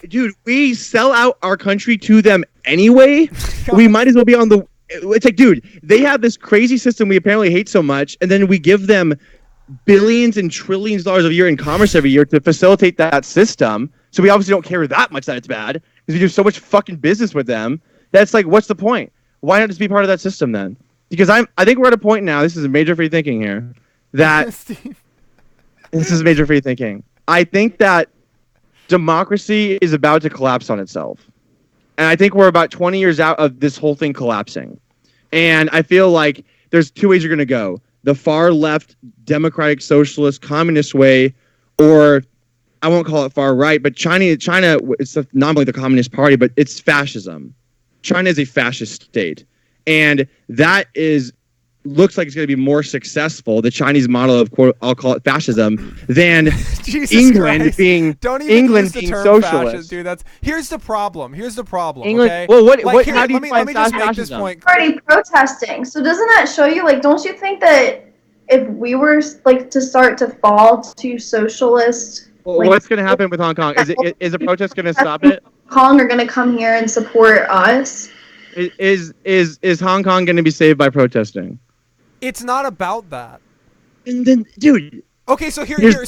Dude, we sell out our country to them anyway. We might as well be on the. It's like, dude, they have this crazy system we apparently hate so much, and then we give them billions and trillions of dollars a year in commerce every year to facilitate that system. So we obviously don't care that much that it's bad because we do so much fucking business with them. That's like, what's the point? Why not just be part of that system then? Because I think we're at a point now. This is major free thinking here. That this is major free thinking. I think that democracy is about to collapse on itself. And I think we're about 20 years out of this whole thing collapsing. And I feel like there's two ways you're going to go. The far left, democratic, socialist, communist way, or I won't call it far right, but China it's nominally the Communist Party, but it's fascism. China is a fascist state. And that looks like it's going to be more successful, the Chinese model of, quote, I'll call it fascism, than England being socialist. Fascist, dude. Here's the problem. England, okay? Well, how do you find just make this point. Already protesting. So doesn't that show you, like, don't you think that if we were like to start to fall to socialist, what's going to happen with Hong Kong? Is a protest going to stop it? Hong Kong are going to come here and support us. Is Hong Kong going to be saved by protesting? It's not about that. And then, dude. Okay, so here,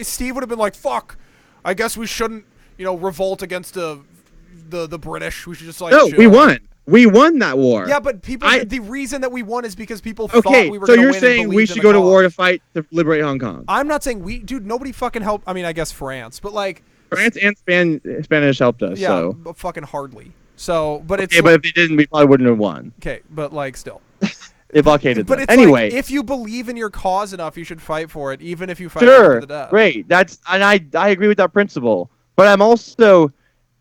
Steve would have been like, "Fuck, I guess we shouldn't, revolt against the British. We should just like." No, we won. We won that war. Yeah, but the reason that we won is because people thought we were. So you're saying we should go to war to fight to liberate Hong Kong? I'm not saying dude. Nobody fucking helped. I mean, I guess France, but like France and Spanish helped us. Yeah, so. But fucking hardly. So, but it's. Okay, but if they didn't, we probably wouldn't have won. Okay, but like still. They blockaded But them. it's Anyway, like, if you believe in your cause enough, you should fight for it, even if you fight sure, to the death. great. I agree with that principle. But I'm also,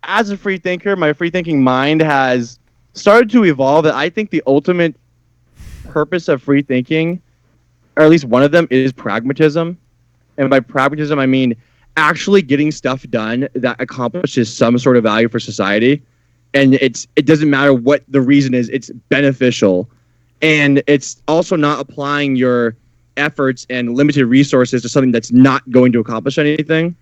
as a free thinker, my free thinking mind has started to evolve. That I think the ultimate purpose of free thinking, or at least one of them, is pragmatism. And by pragmatism, I mean actually getting stuff done that accomplishes some sort of value for society. And it doesn't matter what the reason is, it's beneficial. And it's also not applying your efforts and limited resources to something that's not going to accomplish anything.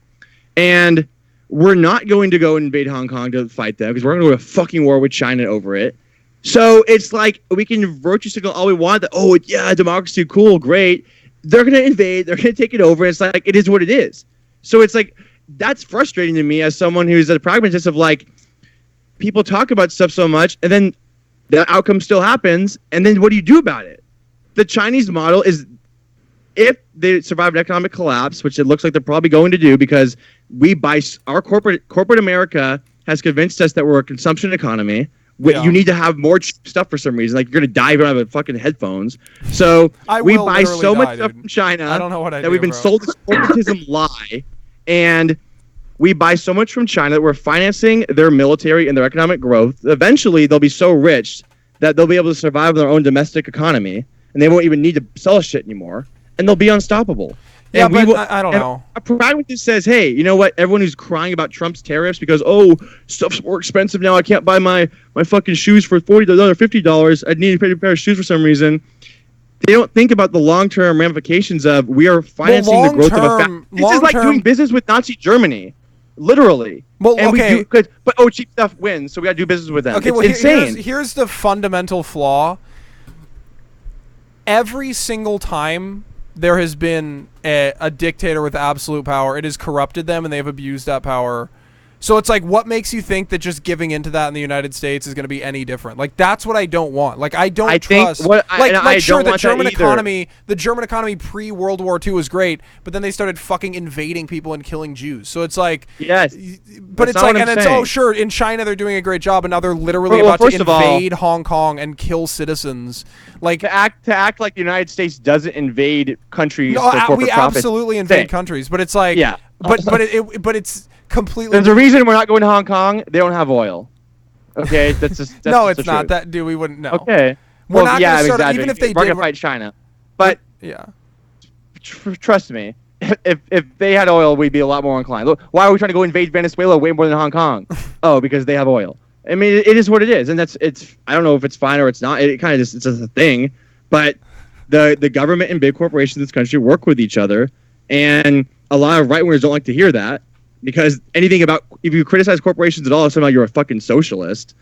And we're not going to go invade Hong Kong to fight them because we're going to go to a fucking war with China over it. So it's like we can virtue signal all we want that, oh, yeah, democracy, cool, great. They're going to invade. They're going to take it over. It's like, it is what it is. So it's like, that's frustrating to me as someone who's a pragmatist of like, people talk about stuff so much and then the outcome still happens. And then what do you do about it? The Chinese model is, if they survive an economic collapse, which it looks like they're probably going to do because we buy, our corporate America has convinced us that we're a consumption economy. Yeah. You need to have more stuff for some reason. Like, you're going to die if you don't have fucking headphones. So we buy so much stuff from China I don't know what I that we've been sold this corporatism lie. And we buy so much from China that we're financing their military and their economic growth. Eventually, they'll be so rich that they'll be able to survive their own domestic economy, and they won't even need to sell shit anymore, and they'll be unstoppable. Yeah, and but I don't know. A pragmatist says, hey, you know what? Everyone who's crying about Trump's tariffs because, oh, stuff's more expensive now. I can't buy my fucking shoes for $40 or $50. I need to pay a pair of shoes for some reason. They don't think about the long-term ramifications of we are financing the growth of a family. This is like doing business with Nazi Germany. Literally. Well, okay. But cheap stuff wins, so we got to do business with them. Okay, it's insane. Here's the fundamental flaw. Every single time there has been a dictator with absolute power, it has corrupted them and they've abused that power. So it's like, what makes you think that just giving into that in the United States is going to be any different? Like, that's what I don't want. Like, I don't trust. Sure, the German economy pre-World War II was great, but then they started fucking invading people and killing Jews. So it's like, yes, but it's like, and it's oh sure, in China they're doing a great job, and now they're literally about to invade Hong Kong and kill citizens. Like to act like the United States doesn't invade countries. No, for corporate we profits. Absolutely invade countries, but it's like, yeah, but it's completely. There's a reason we're not going to Hong Kong. They don't have oil. Okay, that's just no, it's just not that. Dude, we wouldn't know. Okay, we're not going to start. Even if they we're did, gonna fight China. But yeah, trust me, if they had oil, we'd be a lot more inclined. Look, why are we trying to go invade Venezuela way more than Hong Kong? Oh, because they have oil. I mean, it is what it is, and it's. I don't know if it's fine or it's not. It kind of just it's a thing. But the government and big corporations in this country work with each other, and a lot of right wingers don't like to hear that. Because anything about, if you criticize corporations at all, somehow you're a fucking socialist.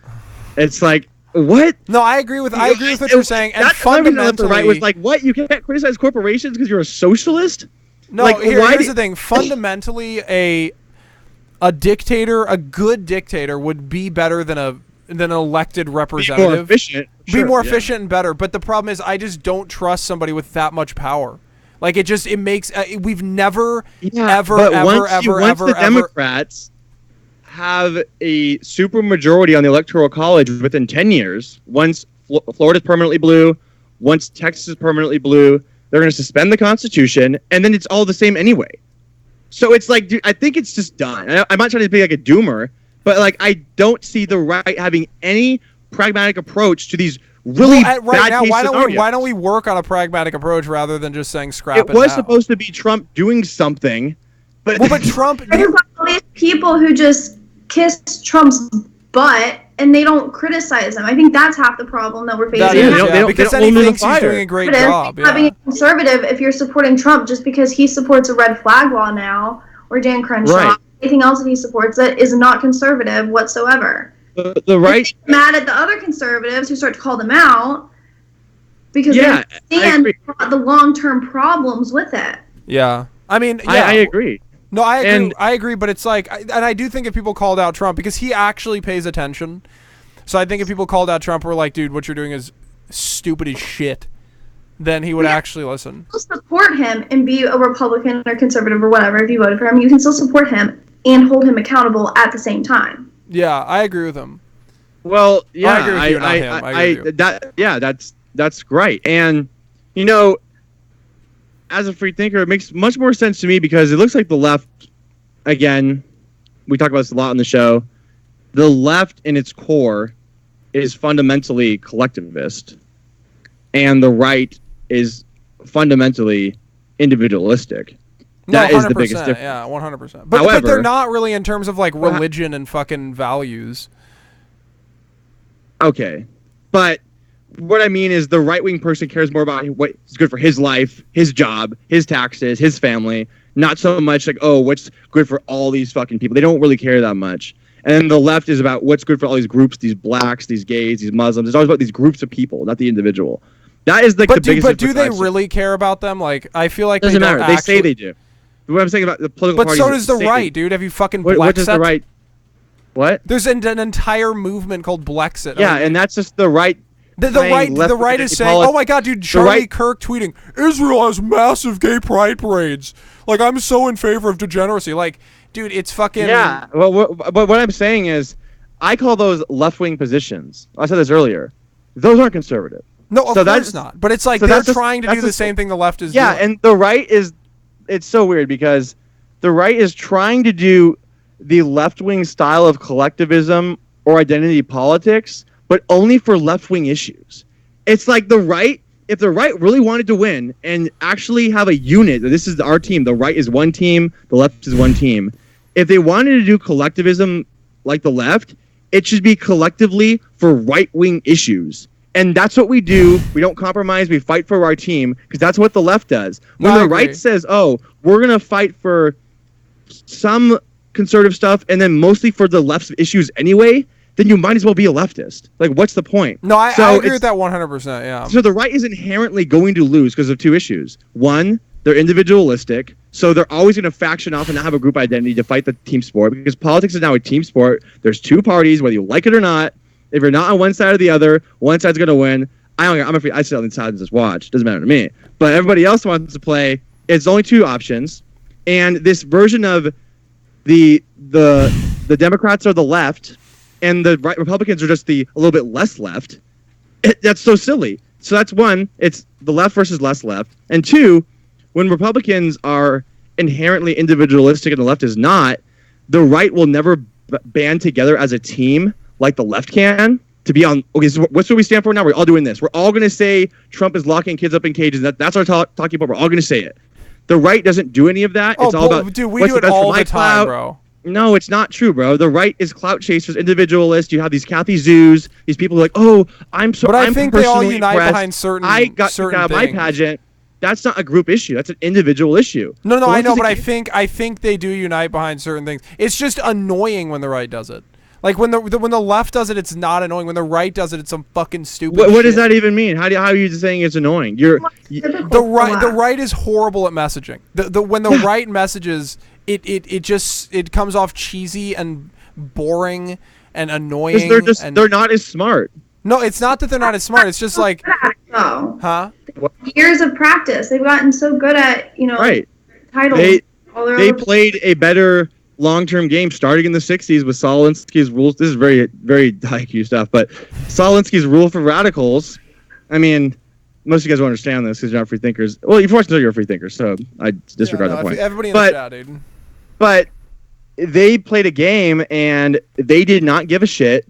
It's like, what? No, I agree with what you're saying. And fundamentally, the right was like, what? You can't criticize corporations because you're a socialist? No, like, here's the thing. Fundamentally, a dictator, a good dictator, would be better than an elected representative. Be more efficient. Be more efficient and better. But the problem is, I just don't trust somebody with that much power. Like, it makes we've never ever the Democrats have a super majority on the Electoral College within 10 years. Once Florida's permanently blue, once Texas is permanently blue, they're going to suspend the Constitution, and then it's all the same anyway. So it's like, dude, I think it's just done. I'm not trying to be like a doomer, but like I don't see the right having any pragmatic approach to these really bad now, case why don't we work on a pragmatic approach rather than just saying scrap it? It was supposed to be Trump doing something, but Trump. There's all these people who just kiss Trump's butt and they don't criticize him. I think that's half the problem that we're facing. Because then he thinks he's doing a great job. Being a conservative, if you're supporting Trump just because he supports a red flag law now, or Dan Crenshaw, anything else that he supports that is not conservative whatsoever. The right mad at the other conservatives who start to call them out because they understand the long-term problems with it. Yeah, I mean, I agree. No, I agree. I agree, but it's like, and I do think if people called out Trump because he actually pays attention. So I think if people called out Trump, were like, "Dude, what you're doing is stupid as shit," then he would actually listen. You can support him and be a Republican or conservative or whatever. If you voted for him, you can still support him and hold him accountable at the same time. Yeah, I agree with him. Well, yeah, I agree with you, not him. I agree with you. That's great. And, as a free thinker, it makes much more sense to me because it looks like the left, again, we talk about this a lot on the show, the left in its core is fundamentally collectivist, and the right is fundamentally individualistic. That is the biggest difference. Yeah, 100%. But they're not really in terms of like religion and fucking values. Okay. But what I mean is the right-wing person cares more about what's good for his life, his job, his taxes, his family, not so much like, oh, what's good for all these fucking people. They don't really care that much. And then the left is about what's good for all these groups, these blacks, these gays, these Muslims. It's always about these groups of people, not the individual. That is like the biggest difference. But do they really care about them? Like, I feel like doesn't matter. They say they do. What I'm saying about the political parties. But so does the right, dude. Have you fucking Blexit? What does the right? What? There's an entire movement called Blexit. Yeah, and that's just the right. The right is saying, "Oh my god, dude, Charlie Kirk tweeting, Israel has massive gay pride parades. Like, I'm so in favor of degeneracy. Like, dude, it's fucking." Yeah. Well, but what I'm saying is, I call those left-wing positions. I said this earlier. Those aren't conservative. No, of course not. But it's like they're trying to do the same thing the left is doing. Yeah, and the right is. It's so weird because the right is trying to do the left-wing style of collectivism or identity politics, but only for left-wing issues. It's like the right, if the right really wanted to win and actually have a unit, this is our team, the right is one team, the left is one team. If they wanted to do collectivism like the left, it should be collectively for right-wing issues. And that's what we do. We don't compromise. We fight for our team because that's what the left does. When the right says, oh, we're going to fight for some conservative stuff and then mostly for the left's issues anyway, then you might as well be a leftist. Like, what's the point? No, I agree with that 100%, yeah. So the right is inherently going to lose because of two issues. One, they're individualistic, so they're always going to faction off and not have a group identity to fight the team sport because politics is now a team sport. There's two parties, whether you like it or not. If you're not on one side or the other, one side's going to win. I sit on the side and just watch. Doesn't matter to me. But everybody else wants to play. It's only two options. And this version of the Democrats are the left and the right Republicans are just a little bit less left. That's so silly. So that's one. It's the left versus less left. And two, when Republicans are inherently individualistic and the left is not, the right will never band together as a team like the left can to be on. Okay, so what's what we stand for now? We're all doing this. We're all going to say Trump is locking kids up in cages. That's our talking point. We're all going to say it. The right doesn't do any of that. It's all about, dude, we do it all the time, bro. No, it's not true, bro. The right is clout chasers, individualists. You have these Kathy Zoos, these people like, oh, I'm so. But I think they all unite behind certain. I got certain out of my pageant. That's not a group issue. That's an individual issue. No, I know, but I think they do unite behind certain things. It's just annoying when the right does it. Like when the left does it, it's not annoying. When the right does it, it's some fucking stupid. What does that even mean? How are you saying it's annoying? The right is horrible at messaging. When the right messages, it comes off cheesy and boring and annoying. They're not as smart. No, it's not that they're not as smart. It's just like, huh? Years of practice. They've gotten so good at right. Titles. They played a better long-term game starting in the 60s with Solinsky's rules. This is very, very IQ stuff, but Solinsky's rule for radicals. I mean, most of you guys won't understand this because you're not free thinkers. Well, you're fortunate you're a free thinker, so I disregard that point. Everybody in the chat, dude. But they played a game, and they did not give a shit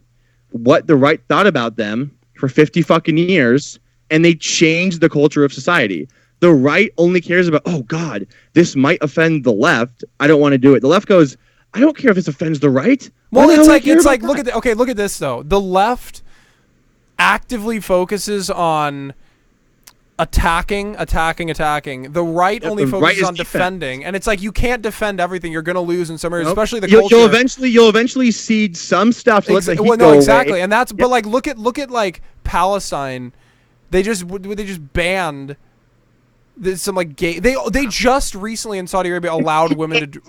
what the right thought about them for 50 fucking years, and they changed the culture of society. The right only cares about, oh, God, this might offend the left. I don't want to do it. The left goes, I don't care if this offends the right. Well, it's like look at this, though. The left actively focuses on attacking. The right only focuses on defending. And it's like you can't defend everything. You're going to lose in some areas, especially the culture. You'll eventually cede some stuff to let the heat go exactly. away. And that's but like look at like Palestine. They just banned some like gay. They just recently in Saudi Arabia allowed women to,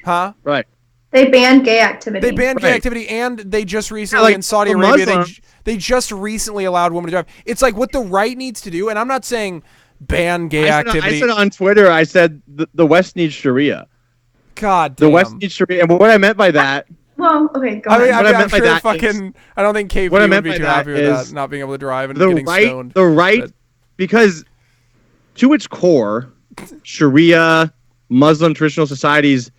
huh? Right. They banned gay activity. They banned gay activity, and they just recently in Saudi Arabia they just recently allowed women to drive. It's like what the right needs to do, and I'm not saying ban gay activity. I said on Twitter, I said the West needs Sharia. God damn. The West needs Sharia, and what I meant by that Well, okay, go ahead. I'm sure fucking. I don't think KP would be too happy with that, not being able to drive and getting stoned. Because to its core, Sharia, Muslim traditional societies,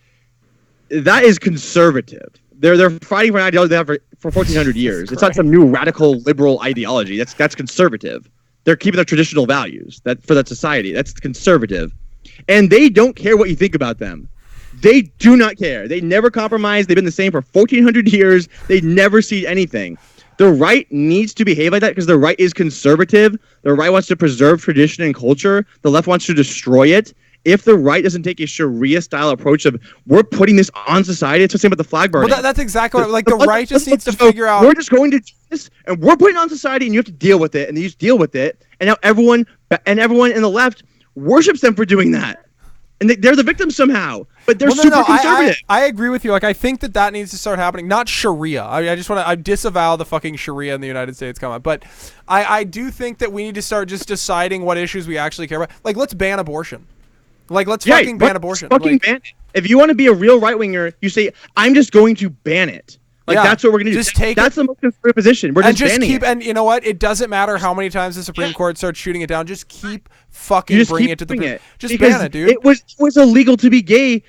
that is conservative. They're fighting for an ideology they have for 1,400 years. It's not some new radical liberal ideology. That's conservative. They're keeping their traditional values for that society. That's conservative, and they don't care what you think about them. They do not care. They never compromise. They've been the same for 1,400 years. They never see anything. The right needs to behave like that because the right is conservative. The right wants to preserve tradition and culture. The left wants to destroy it. If the right doesn't take a Sharia-style approach of we're putting this on society, it's the same with the flag burning. Well, that's exactly what, the right just needs to figure out. We're just going to do this, and we're putting it on society, and you have to deal with it, and you just deal with it. And now everyone in the left worships them for doing that. And they're the victims somehow, but they're super conservative. I agree with you. Like, I think that needs to start happening. Not Sharia. I just want to disavow the fucking Sharia in the United States comment. But I do think that we need to start just deciding what issues we actually care about. Like, let's ban abortion. Like, let's fucking ban abortion. Fucking ban it. If you want to be a real right-winger, you say, I'm just going to ban it. Like, that's what we're going to do. That's the most conservative position. We're just banning it. And you know what? It doesn't matter how many times the Supreme Court starts shooting it down. Just keep fucking bringing it to the... Just ban it, dude. It was illegal to be gay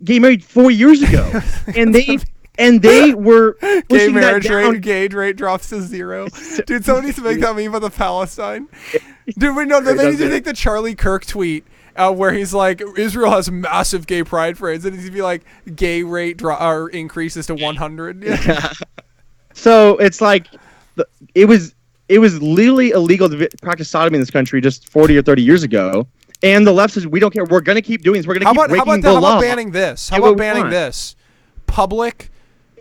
married 4 years ago. and they were gay marriage rate drops to 0. Dude, someone needs to make that meme about the Palestine. Dude, they need to make the Charlie Kirk tweet where he's like, Israel has massive gay pride parades, and he'd be like, gay rate increases to 100. Yeah. So it's like, it was legally illegal to practice sodomy in this country just 40 or 30 years ago, and the left says we don't care. We're going to keep doing this. We're going to keep breaking the law. How about banning this? How about banning this? Public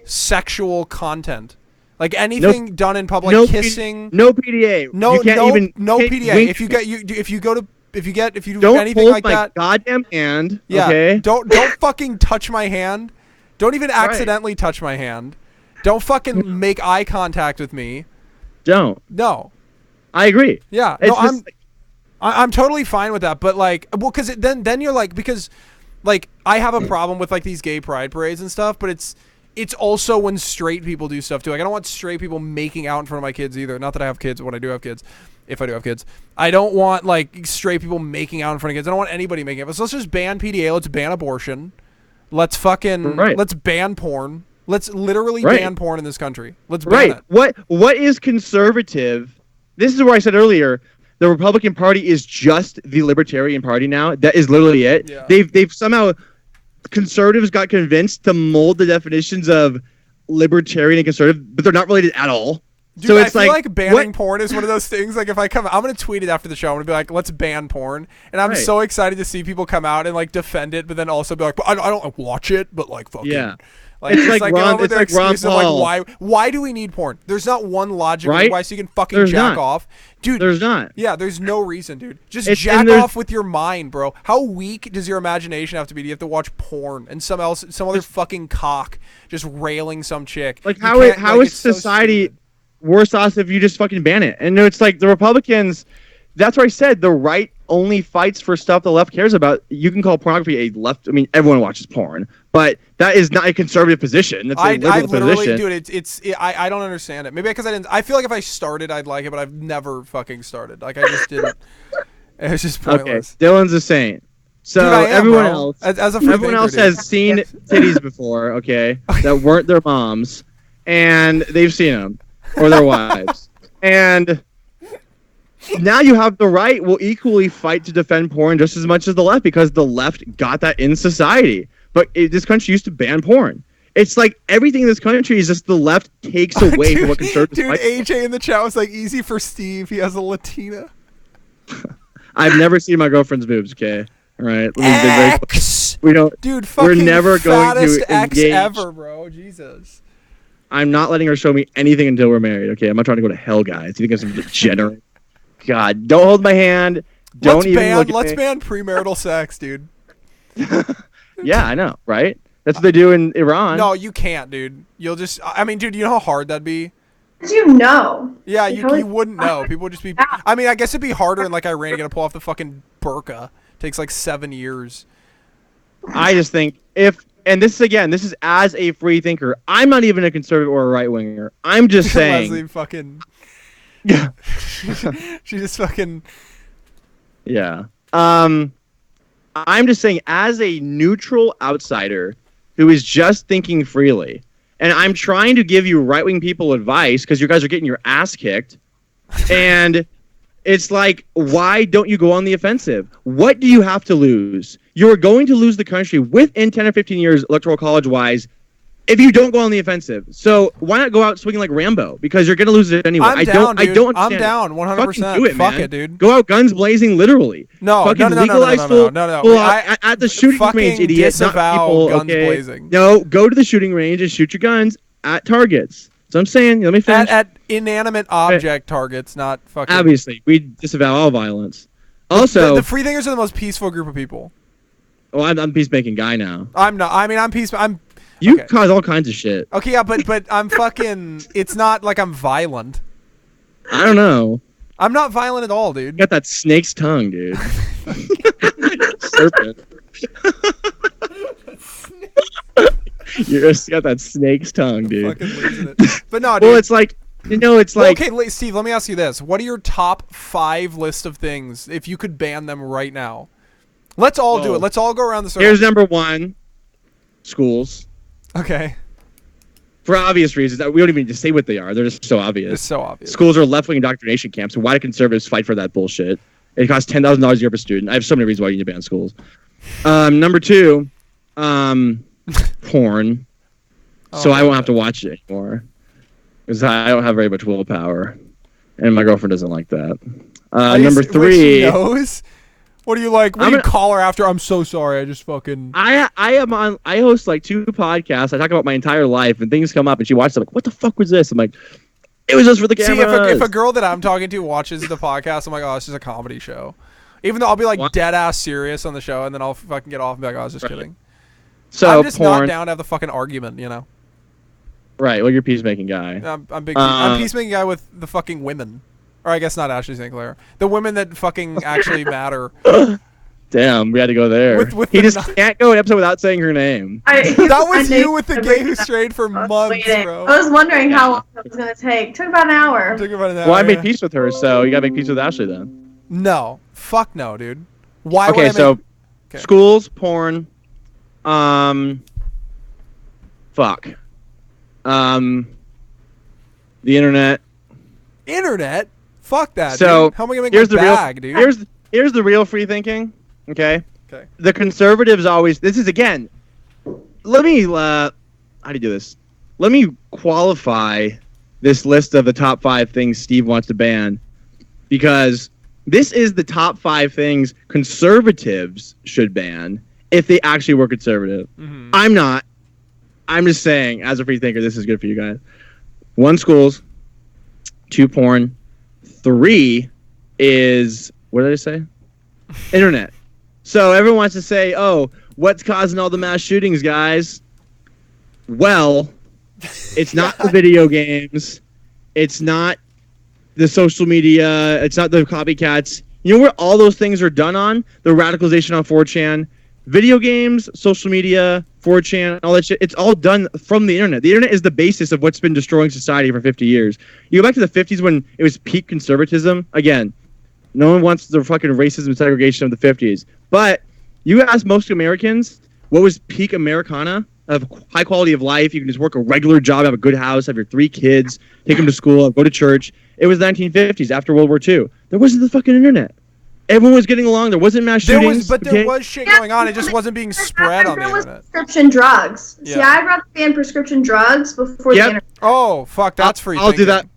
sexual content. Like anything done in public, kissing. No PDA. No PDA. If you do anything like that, goddamn hand. Yeah. Okay? Don't fucking touch my hand. Don't even accidentally touch my hand. Don't fucking make eye contact with me. Don't. No. I agree. Yeah. No, I'm totally fine with that. But like, well, because then you're like, because like I have a problem with like these gay pride parades and stuff, but it's also when straight people do stuff too. Like I don't want straight people making out in front of my kids either. Not that I have kids. When I do have kids. If I do have kids, I don't want like straight people making out in front of kids. I don't want anybody making out. So let's just ban PDA. Let's ban abortion. Let's fucking let's ban porn. Let's literally ban porn in this country. Let's ban it. What is conservative? This is where I said earlier, the Republican Party is just the Libertarian Party now. That is literally it. Yeah. They've somehow conservatives got convinced to mold the definitions of libertarian and conservative, but they're not related at all. Dude, so it's I feel like banning porn is one of those things. Like if I'm going to tweet it after the show. I'm going to be like, let's ban porn. And I'm so excited to see people come out and like defend it, but then also be like, but I don't watch it, but like fucking. Yeah. Like, it's like Ron Paul. Like, why do we need porn? There's not one logic why so you can fucking jack off. Dude, there's not. Yeah, there's no reason, dude. Just jack off with your mind, bro. How weak does your imagination have to be? You have to watch porn and some other fucking cock just railing some chick. Like how is society worse off if you just fucking ban it? And it's like the Republicans, that's why I said the right only fights for stuff the left cares about. You can call pornography a left. I mean, everyone watches porn, but that is not a conservative position. That's a liberal position. Dude, I don't understand it. Maybe because I feel like if I started, I'd like it, but I've never fucking started. Like I just didn't. It's just pointless. Okay, Dylan's a saint. So dude, everyone else, everyone else has seen titties before, okay, that weren't their moms, and they've seen them. Or their wives. And now you have the right will equally fight to defend porn just as much as the left because the left got that in society. But this country used to ban porn. It's like everything in this country is just the left takes away from what conservatives fight. Dude, AJ in the chat was like, easy for Steve. He has a Latina. I've never seen my girlfriend's boobs, okay? All right. X. We don't. Dude, fucking we're never going to X engage. ever, bro. Jesus. I'm not letting her show me anything until we're married, okay? I'm not trying to go to hell, guys. You think I'm some degenerate? God, don't hold my hand. Don't look at me. Let's ban premarital sex, dude. Yeah, I know, right? That's what they do in Iran. No, you can't, dude. You'll just... I mean, dude, you know how hard that'd be? You know. Yeah, you wouldn't know. People would just be... I mean, I guess it'd be harder in, like, Iran to get to pull off the fucking burqa. It takes, like, 7 years. I just think if and this is as a free thinker. I'm not even a conservative or a right winger. I'm just saying. Leslie fucking. Yeah. She just fucking. Yeah. I'm just saying, as a neutral outsider who is just thinking freely, and I'm trying to give you right-wing people advice because you guys are getting your ass kicked, and it's like, why don't you go on the offensive? What do you have to lose? You're going to lose the country within 10 or 15 years, electoral college-wise, if you don't go on the offensive. So why not go out swinging like Rambo? Because you're going to lose it anyway. I'm down, dude. I don't understand. I'm down, 100%. Fucking do it, Fuck man. it, dude. Go out guns blazing, literally. No. Legalize at the shooting range, idiot. Not people. Guns blazing. No, go to the shooting range and shoot your guns at targets. So I'm saying, let me finish. At inanimate object targets, not fucking. Obviously, we disavow all violence. Also, the freethinkers are the most peaceful group of people. Well, I'm a peacemaking guy now. I'm not. I mean, I'm peaceful. You cause all kinds of shit. Okay, yeah, but I'm fucking. It's not like I'm violent. I don't know. I'm not violent at all, dude. You got that snake's tongue, dude. Serpent. You just got that snake's tongue, dude. Fucking losing it. But no, dude. Well, it's like, Okay, Steve, let me ask you this. What are your top 5 list of things if you could ban them right now? Let's all do it. Let's all go around the circle. Here's number 1. Schools. Okay. For obvious reasons. We don't even need to say what they are. They're just so obvious. It's so obvious. Schools are left-wing indoctrination camps. So why do conservatives fight for that bullshit? It costs $10,000 a year per student. I have so many reasons why you need to ban schools. Number 2, porn. So I won't have to watch it anymore. Because I don't have very much willpower. And my girlfriend doesn't like that. Number 3. She knows? What do you like? What do you call her after? I'm so sorry. I just fucking. I host like 2 podcasts. I talk about my entire life, and things come up, and she watches. I'm like, what the fuck was this? I'm like, it was just for the camera. See, if a girl that I'm talking to watches the podcast, I'm like, oh, it's just a comedy show. Even though I'll be like dead ass serious on the show, and then I'll fucking get off and be like, oh, I was just kidding. So I'm just porn. not down to have the fucking argument, you know. Right. Well, you're a peacemaking guy. I'm big. I'm peacemaking guy with the fucking women. Or I guess not Ashley St. Clair. The women that fucking actually matter. Damn, we had to go there. He just can't go an episode without saying her name. That was you with the gay who strayed for months, bro. I was wondering how long it was going to take. Took about an hour. Well, I made peace with her, so you got to make peace with Ashley then. No. Fuck no, dude. Why would I make... schools, porn, fuck. The internet. Internet? Fuck that, so, dude. How am I going to make my bag, dude? Here's the real free thinking, okay? Okay. The conservatives always... This is, again... Let me... how do you do this? Let me qualify this list of the top 5 things Steve wants to ban. Because this is the top 5 things conservatives should ban if they actually were conservative. Mm-hmm. I'm not. I'm just saying, as a free thinker, this is good for you guys. 1, schools. 2, porn. 3 is, what did I say? Internet. So everyone wants to say, oh, what's causing all the mass shootings, guys? Well, it's not the video games. It's not the social media. It's not the copycats. You know where all those things are done on? The radicalization on 4chan. Video games, social media, 4chan, all that shit, it's all done from the internet. The internet is the basis of what's been destroying society for 50 years. You go back to the 50s when it was peak conservatism. Again, no one wants the fucking racism and segregation of the 50s. But you ask most Americans, what was peak Americana? Of high quality of life. You can just work a regular job, have a good house, have your 3 kids, take them to school, go to church. It was the 1950s, after World War II. There wasn't the fucking internet. Everyone was getting along. There wasn't mass shootings. There was shit going on. It just wasn't being spread on the internet. Prescription drugs. Yeah. See, I'd rather ban prescription drugs before the internet. Oh, fuck, that's free. I'll do that.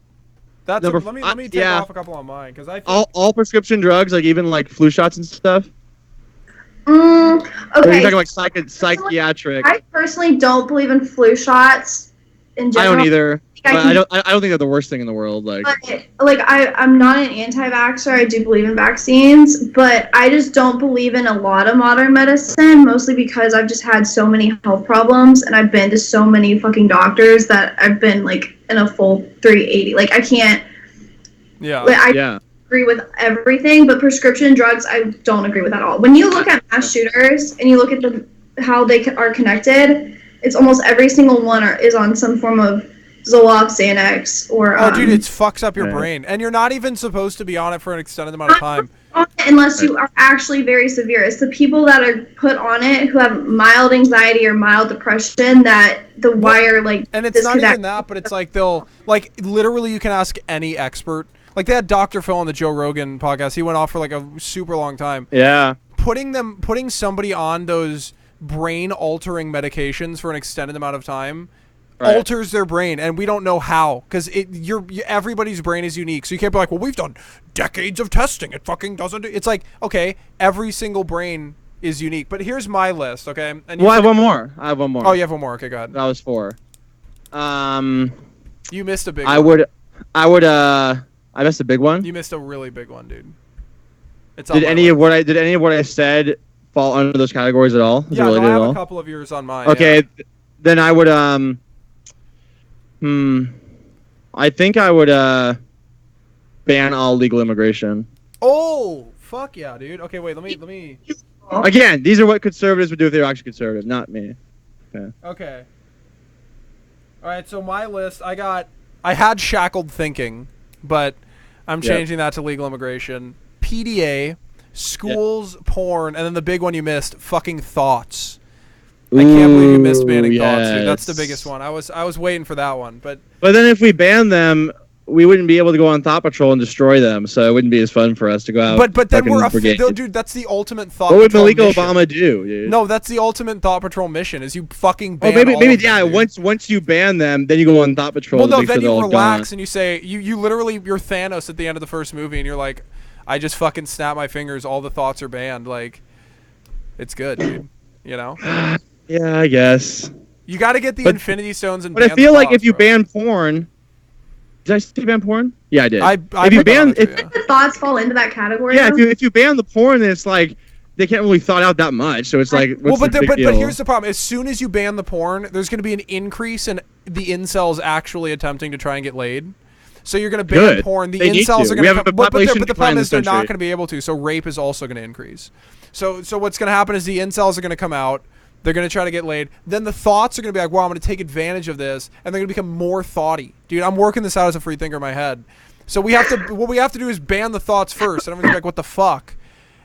That's let me take off a couple on mine because I think all prescription drugs, like even like flu shots and stuff. Okay. Or you're talking like psychiatric. I personally don't believe in flu shots in general. I don't either. I don't think they're the worst thing in the world. I'm not an anti-vaxxer. I do believe in vaccines, but I just don't believe in a lot of modern medicine, mostly because I've just had so many health problems, and I've been to so many fucking doctors that I've been like in a full 380. Like I can't. Yeah. I agree with everything, but prescription drugs I don't agree with at all. When you look at mass shooters and you look at the how they are connected, it's almost every single one is on some form of Zoloft, Xanax, or dude, it fucks up your brain, and you're not even supposed to be on it for an extended amount of time. Unless you are actually very severe. It's the people that are put on it who have mild anxiety or mild depression that the wire like. And it's not even that, but it's like they'll like literally you can ask any expert. Like they had Dr. Phil on the Joe Rogan podcast. He went off for like a super long time. Yeah. Putting somebody on those brain altering medications for an extended amount of time alters their brain, and we don't know how, because everybody's brain is unique. So you can't be like, well, we've done decades of testing. It fucking doesn't. It's like, okay, every single brain is unique. But here's my list, okay? And I have one more. Oh, you have one more. Okay, go ahead. That was 4. You missed a big one. I missed a big one? You missed a really big one, dude. Did any of what I said fall under those categories at all? Yeah, I have a couple of yours on mine. Okay, then I would I think I would ban all legal immigration. Oh, fuck yeah, dude. Okay, wait, let me Again, these are what conservatives would do if they were actually conservative, not me. Okay. All right, so my list, I had shackled thinking, but I'm changing that to legal immigration. PDA, schools, porn, and then the big one you missed, fucking thoughts. I can't believe you missed banning thoughts, dude. That's the biggest one. I was waiting for that one, but then if we ban them, we wouldn't be able to go on Thought Patrol and destroy them, so it wouldn't be as fun for us to go out. But then dude. That's the ultimate Thought. What would Patrol Malika mission. Obama do, dude? No, that's the ultimate Thought Patrol mission. Is you fucking ban maybe yeah. Once you ban them, then you go on Thought Patrol. Well, no, then you relax and you say you literally you're Thanos at the end of the first movie, and you're like, I just fucking snap my fingers. All the thoughts are banned. Like, it's good, dude. You know. Yeah, I guess. You got to get the Infinity Stones and. But I feel like if you ban porn, did I say ban porn? Yeah, I did. If you ban, the thoughts fall into that category. Yeah, if you ban the porn, then it's like they can't really thought out that much. So it's like, but here's the problem: as soon as you ban the porn, there's going to be an increase in the incels actually attempting to try and get laid. So you're going to ban porn. The incels are going to. But the problem is they're not going to be able to. So rape is also going to increase. So what's going to happen is the incels are going to come out. They're going to try to get laid. Then the thoughts are going to be like, wow, I'm going to take advantage of this. And they're going to become more thoughty. Dude, I'm working this out as a free thinker in my head. So what we have to do is ban the thoughts first. And everyone's like, what the fuck?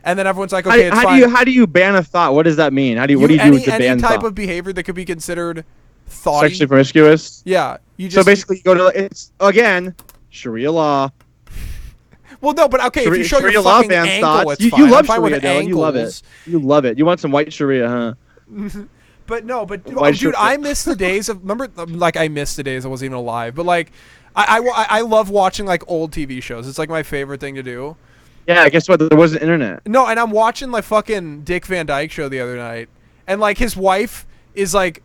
And then everyone's like, okay, it's fine. How do you ban a thought? What does that mean? What do you do with the ban any type thought? of behavior that could be considered thoughty. Sexually promiscuous? Yeah. So basically, you go to, it's, again, Sharia law. Well, no, but okay, if you show your fucking ankle, it's fine. You love Sharia, Dylan. You love it. You love it. You want some white Sharia, huh? But dude, I miss the days of, remember, like, I miss the days I wasn't even alive, but like, I love watching like old TV shows. It's like my favorite thing to do. Yeah, guess what? There wasn't internet. No, and I'm watching like fucking Dick Van Dyke Show the other night, and like his wife is like,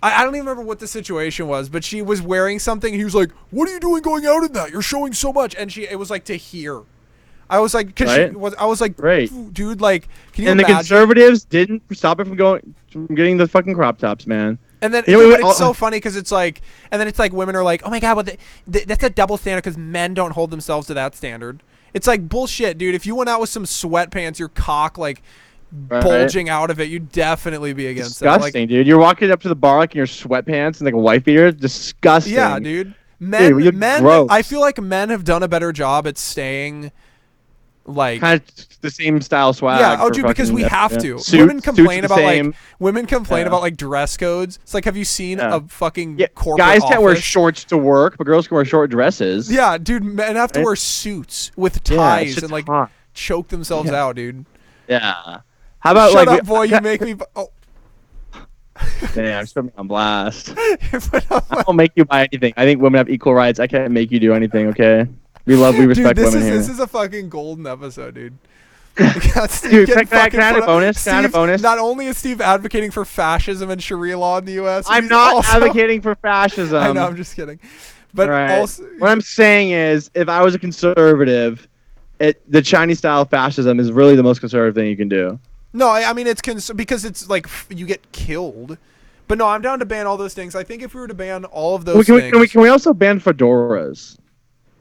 I don't even remember what the situation was, but she was wearing something, and he was like, "What are you doing going out in that? You're showing so much." And it was like to hear. I was like, I was like, great, dude, like, can you imagine? The conservatives didn't stop it from getting the fucking crop tops, man. And then it's so funny because it's like, and then it's like women are like, oh my god, well, that's a double standard because men don't hold themselves to that standard. It's like bullshit, dude. If you went out with some sweatpants, your cock like bulging out of it, you'd definitely be against that. Disgusting, dude. You're walking up to the bar like in your sweatpants and like a wife beater. Disgusting. Yeah, dude. Men. Gross. I feel like men have done a better job at staying. Like kind of the same style swag. Yeah, dude, because we have to. Women complain about like dress codes. It's like, have you seen a fucking corporate guys can't wear office? Shorts to work, but girls can wear short dresses. Yeah, dude, men have to wear suits with ties and like choke themselves out, dude. Yeah. How about Shut up, boy, you make me. Oh. Damn, just put me on blast. I don't make you buy anything. I think women have equal rights. I can't make you do anything, okay? We respect women here. This is a fucking golden episode, dude. Dude, can I add a bonus? Can I add a bonus? Not only is Steve advocating for fascism and Sharia law in the U.S., I'm not advocating for fascism. I know, I'm just kidding. But also, what I'm saying is, if I was a conservative, the Chinese style of fascism is really the most conservative thing you can do. No, I mean it's because it's like you get killed. But no, I'm down to ban all those things. I think if we were to ban all of those things, can we also ban fedoras?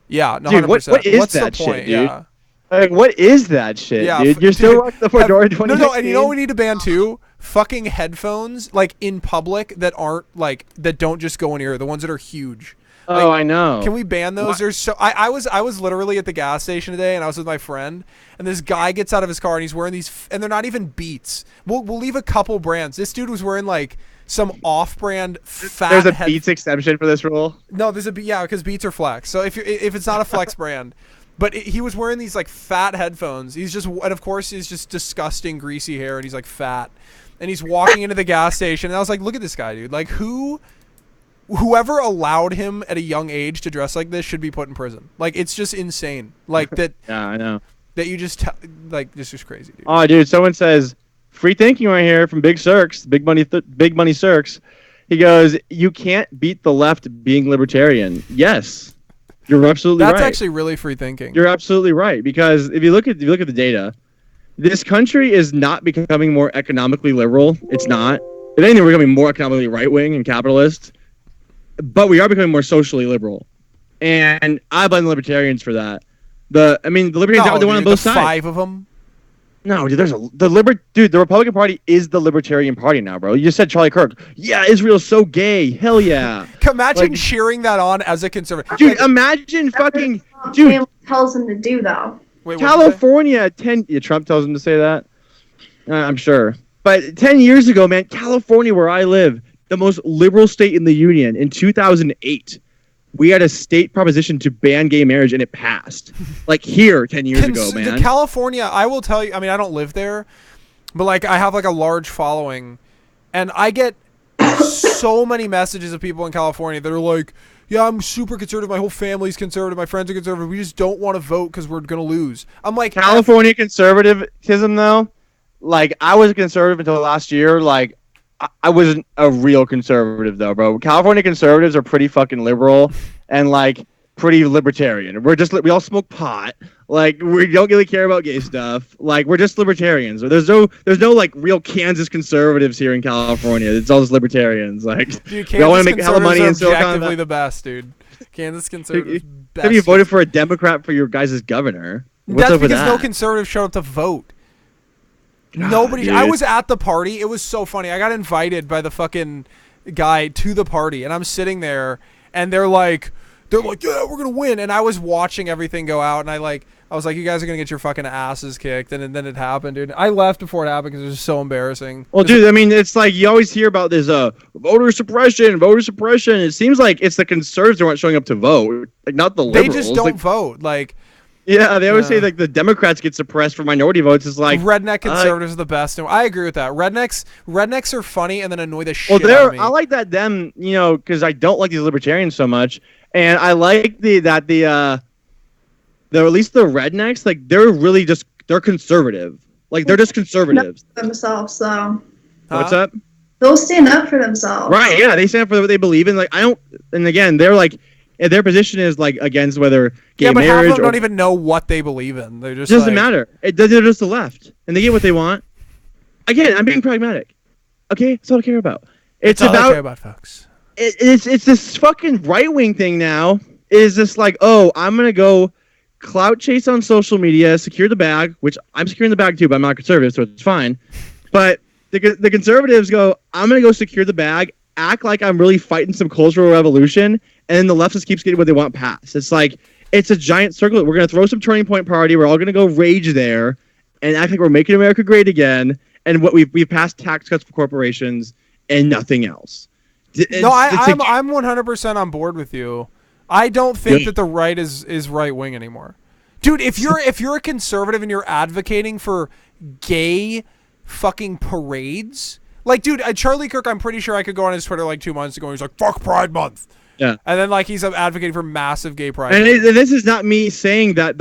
Yeah, no, dude, 100%. what is What's that the point? shit, dude? Yeah. Like, what is that shit, dude? You're still rocking the Fedora 2019? No, and you know what we need to ban too? Fucking headphones, like, in public that aren't, like, that don't just go in ear. The ones that are huge. Oh, like, I know. Can we ban those? What? There's I was literally at the gas station today, and I was with my friend, and this guy gets out of his car, and he's wearing these, and they're not even Beats. We'll leave a couple brands. This dude was wearing, like, some off-brand fat. There's a Beats exception for this rule? No, there's because Beats are flex. So if it's not a flex brand. But he was wearing these, like, fat headphones. And of course he's just disgusting greasy hair, and he's, like, fat. And he's walking into the gas station, and I was like, look at this guy, dude. Like, whoever allowed him at a young age to dress like this should be put in prison. Like, it's just insane. Like, that. Yeah, I know. That you just, this is crazy, dude. Oh, dude, someone says, free thinking right here from Big Cirques, Big Money Cirques. He goes, you can't beat the left being libertarian. Yes. You're absolutely right. That's actually really free thinking. You're absolutely right, because if you look at the data, this country is not becoming more economically liberal. It's not. If anything, we're becoming more economically right-wing and capitalist. But we are becoming more socially liberal, and I blame the libertarians for that. The libertarians are the one on both sides. 5 of them. No, dude, the Republican Party is the Libertarian Party now, bro. You just said Charlie Kirk. Yeah, Israel's so gay. Hell yeah. Imagine cheering that on as a conservative. Dude, imagine fucking... Dude, tells him to do, though. Wait, California, Trump tells him to say that? I'm sure. But 10 years ago, man, California, where I live, the most liberal state in the union, in 2008, we had a state proposition to ban gay marriage, and it passed. Like, here 10 years ago, man. California, I will tell you, I mean, I don't live there, but, like, I have, like, a large following, and I get so many messages of people in California that are like, yeah, I'm super conservative, my whole family's conservative, my friends are conservative, we just don't want to vote because we're going to lose. I'm like... California conservatism, though, like, I was a conservative until last year, like, I wasn't a real conservative, though, bro. California conservatives are pretty fucking liberal and, like, pretty libertarian. We all smoke pot. Like, we don't really care about gay stuff. Like, we're just libertarians. There's no like real Kansas conservatives here in California. It's all just libertarians. Like, dude, we all want to make hella money in Silicon Valley. Objectively the best, dude. Kansas conservatives best. Have you voted for a Democrat for your guys' governor? What's That's because no conservative showed up to vote. Nobody. Dude. I was at the party. It was so funny. I got invited by the fucking guy to the party, and I'm sitting there, and they're like, yeah, we're gonna win. And I was watching everything go out, and I was like, you guys are gonna get your fucking asses kicked. And then it happened, dude. I left before it happened because it was so embarrassing. Well, dude, I mean, it's like you always hear about this voter suppression. It seems like it's the conservatives who aren't showing up to vote, like not the liberals. They just don't vote, like. Yeah, they always say like the Democrats get suppressed for minority votes. It's like redneck conservatives are the best. I agree with that. Rednecks are funny and then annoy the shit out of me. I like that them, because I don't like these libertarians so much, and I like at least the rednecks, like they're conservative. Like they're just conservatives themselves. So what's up? They'll stand up for themselves. Right? Yeah, they stand up for what they believe in. Like I don't. And again, they're like. And their position is like against whether gay marriage. Half of them don't even know what they believe in. They're just. It doesn't matter. They're just the left, and they get what they want. Again, I'm being pragmatic. Okay, that's all I care about. It's all I care about, folks. It's this fucking right wing thing now. Is this like, oh, I'm gonna go clout chase on social media, secure the bag, which I'm securing the bag too, but I'm not conservative, so it's fine. But the conservatives go, I'm gonna go secure the bag, act like I'm really fighting some cultural revolution. And then the left just keeps getting what they want passed. It's like, it's a giant circle. We're going to throw some Turning Point party. We're all going to go rage there and act like we're making America great again. And what we've passed tax cuts for corporations and nothing else. I'm 100% on board with you. I don't think that the right is right wing anymore. Dude, if you're a conservative and you're advocating for gay fucking parades, like, dude, Charlie Kirk, I'm pretty sure I could go on his Twitter like 2 months ago and he's like, fuck Pride Month. Yeah, and then like he's advocating for massive gay pride. And this is not me saying that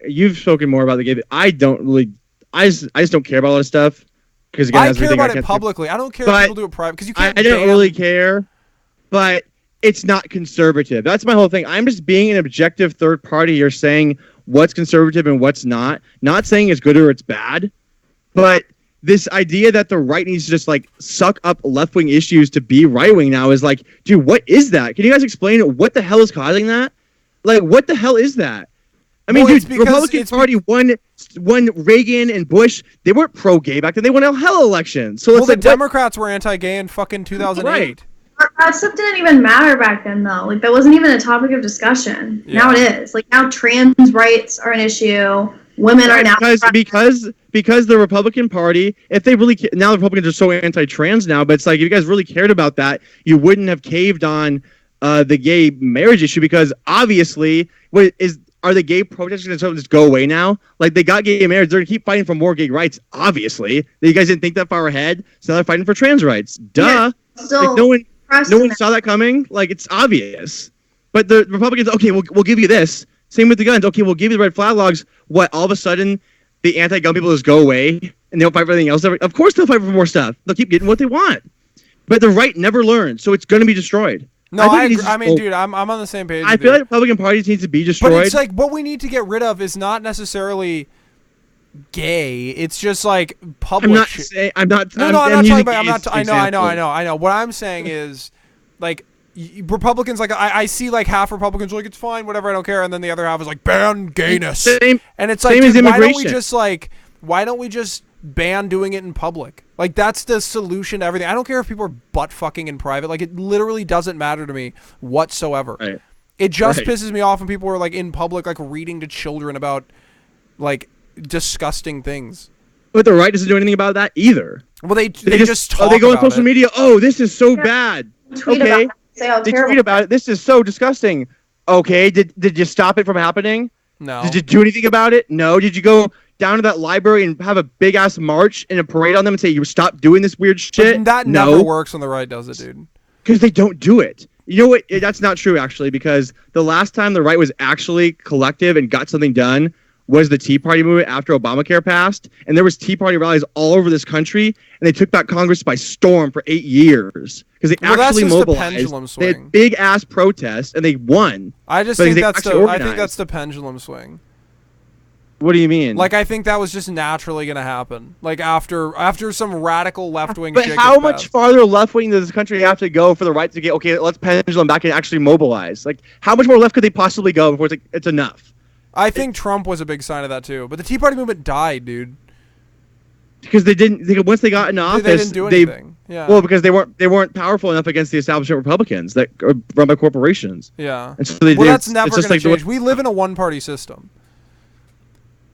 you've spoken more about the gay. I don't really. I just don't care about a lot of stuff because I care about it publicly. I don't care if people do it private because you can't. I don't really care, but it's not conservative. That's my whole thing. I'm just being an objective third party here, saying what's conservative and what's not. Not saying it's good or it's bad, but. This idea that the right needs to just like suck up left-wing issues to be right-wing now is like, dude, what is that? Can you guys explain what the hell is causing that? Like, what the hell is that? I mean, dude, the Republican Party won Reagan and Bush. They weren't pro-gay back then. They won a hell election. So the Democrats were anti-gay in fucking 2008. Right. That stuff didn't even matter back then, though. Like, that wasn't even a topic of discussion. Yeah. Now it is. Like, now trans rights are an issue. Women are now because the Republican Party, if they really now the Republicans are so anti-trans now, but it's like if you guys really cared about that, you wouldn't have caved on the gay marriage issue, because obviously are the gay protesters going to just go away now? Like, they got gay marriage, they're going to keep fighting for more gay rights. Obviously, you guys didn't think that far ahead, so now they're fighting for trans rights. Duh. Yeah, like, no one saw that coming. Like, it's obvious. But the Republicans, okay, we'll give you this. Same with the guns. Okay, we'll give you the red flag laws. What, all of a sudden, the anti-gun people just go away and they'll fight for everything else? Of course they'll fight for more stuff. They'll keep getting what they want. But the right never learns, so it's going to be destroyed. No, I mean, dude, I'm on the same page. I feel like Republican parties need to be destroyed. But it's like, what we need to get rid of is not necessarily gay. It's just like public. I'm not saying. I'm not. No, I'm not talking about. I'm not. I know. What I'm saying is, like, Republicans, like, I see like half Republicans are like, it's fine, whatever, I don't care, and then the other half is like, ban gayness. And it's like, dude, why don't we just ban doing it in public? Like, that's the solution to everything. I don't care if people are butt fucking in private. Like, it literally doesn't matter to me whatsoever. Right. It just pisses me off when people are like in public, like reading to children about like disgusting things. But the right doesn't do anything about that either. Well, they just talk they go on about social it. media. Oh, this is so bad. Okay. They tweet about it. This is so disgusting. Okay. Did you stop it from happening? No. Did you do anything about it? No. Did you go down to that library and have a big ass march and a parade on them and say you stop doing this weird shit? But that never works when the right does it, dude. Because they don't do it. You know what? That's not true, actually, because the last time the right was actually collective and got something done was the Tea Party movement after Obamacare passed. And there was Tea Party rallies all over this country, and they took back Congress by storm for 8 years. Because they actually mobilized. They had big-ass protests, and they won. I think that's the pendulum swing. What do you mean? Like, I think that was just naturally going to happen. Like, after some radical left-wing shit. But how much farther left-wing does this country have to go for the right to get, okay, let's pendulum back and actually mobilize? Like, how much more left could they possibly go before it's enough? I think Trump was a big sign of that, too. But the Tea Party movement died, dude. Because once they got into office, they didn't do anything. Yeah. Well, because they weren't powerful enough against the establishment Republicans that are run by corporations. Yeah. And so that's never going to change. We live in a one-party system.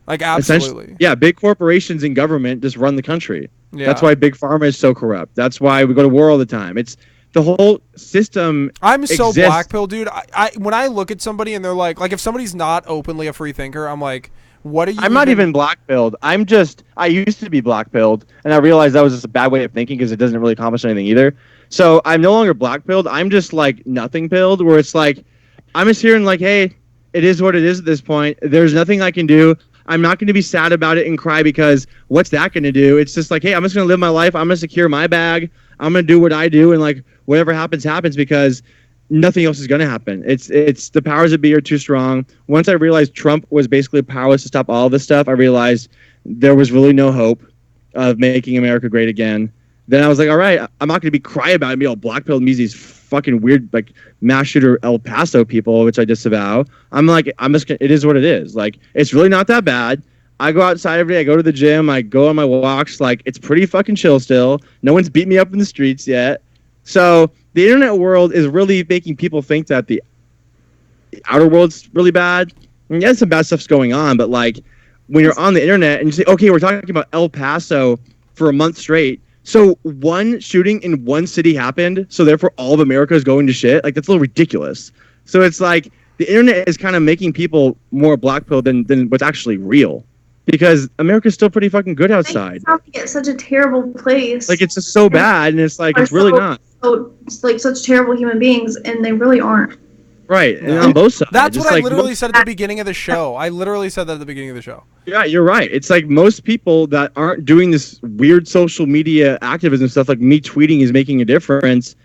Like, absolutely. Yeah, big corporations in government just run the country. Yeah. That's why Big Pharma is so corrupt. That's why we go to war all the time. It's the whole system. I'm so black pill, dude. I when I look at somebody and they're like if somebody's not openly a free thinker, I'm like, what are you? I'm not even black pilled. I used to be black pilled, and I realized that was just a bad way of thinking because it doesn't really accomplish anything either. So I'm no longer black pilled. I'm just like nothing pilled, where it's like I'm just hearing like, hey, it is what it is at this point. There's nothing I can do. I'm not going to be sad about it and cry because what's that going to do? It's just like, hey, I'm just going to live my life. I'm going to secure my bag. I'm going to do what I do, and like whatever happens, happens, because nothing else is going to happen. It's the powers that be are too strong. Once I realized Trump was basically powerless to stop all this stuff, I realized there was really no hope of making America great again. Then I was like, all right, I'm not going to be cry about it and be all black-pilled and these fucking weird like mass shooter El Paso people, which I disavow. I'm like, it is what it is. Like, it's really not that bad. I go outside every day. I go to the gym. I go on my walks. Like, it's pretty fucking chill still. No one's beat me up in the streets yet. So the internet world is really making people think that the outer world's really bad. And yeah, some bad stuff's going on, but like when you're on the internet and you say, okay, we're talking about El Paso for a month straight. So one shooting in one city happened, so therefore all of America is going to shit. Like, that's a little ridiculous. So it's like the internet is kind of making people more black-pilled than what's actually real. Because America's still pretty fucking good outside. It's not like such a terrible place. Like, it's just so bad, and it's like, it's really not. Like, such terrible human beings, and they really aren't. Right, and on both sides. That's what I literally said at the beginning of the show. I literally said that at the beginning of the show. Yeah, you're right. It's like most people that aren't doing this weird social media activism stuff, like me tweeting is making a difference.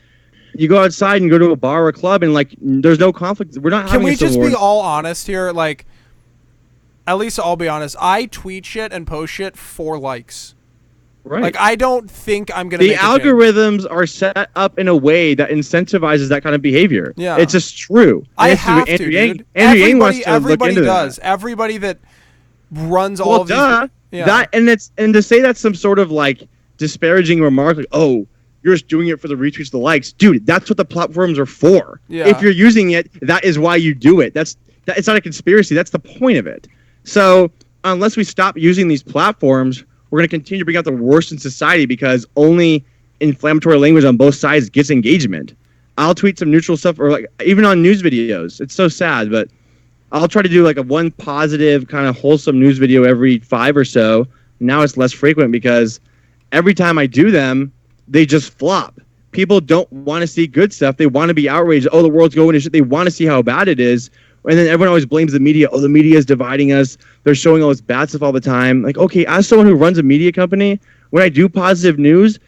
You go outside and go to a bar or a club, and like, there's no conflict. We're not having a civil war. Can we just be all honest here? Like, at least I'll be honest. I tweet shit and post shit for likes. Right. Like, I don't think I'm going to The algorithms are set up in a way that incentivizes that kind of behavior. Yeah. It's just true. I have to, dude. Everybody does. That. Everybody that runs all of these... Yeah. And to say that's some sort of, like, disparaging remark, like, oh, you're just doing it for the retweets, the likes. Dude, that's what the platforms are for. Yeah. If you're using it, that is why you do it. It's not a conspiracy. That's the point of it. So unless we stop using these platforms, we're going to continue to bring out the worst in society because only inflammatory language on both sides gets engagement. I'll tweet some neutral stuff, or like even on news videos. It's so sad, but I'll try to do like a one positive kind of wholesome news video every 5 or so. Now it's less frequent because every time I do them, they just flop. People don't want to see good stuff. They want to be outraged. Oh, the world's going to shit. They want to see how bad it is. And then everyone always blames the media. Oh, the media is dividing us. They're showing all this bad stuff all the time. Like, okay, as someone who runs a media company, when I do positive news,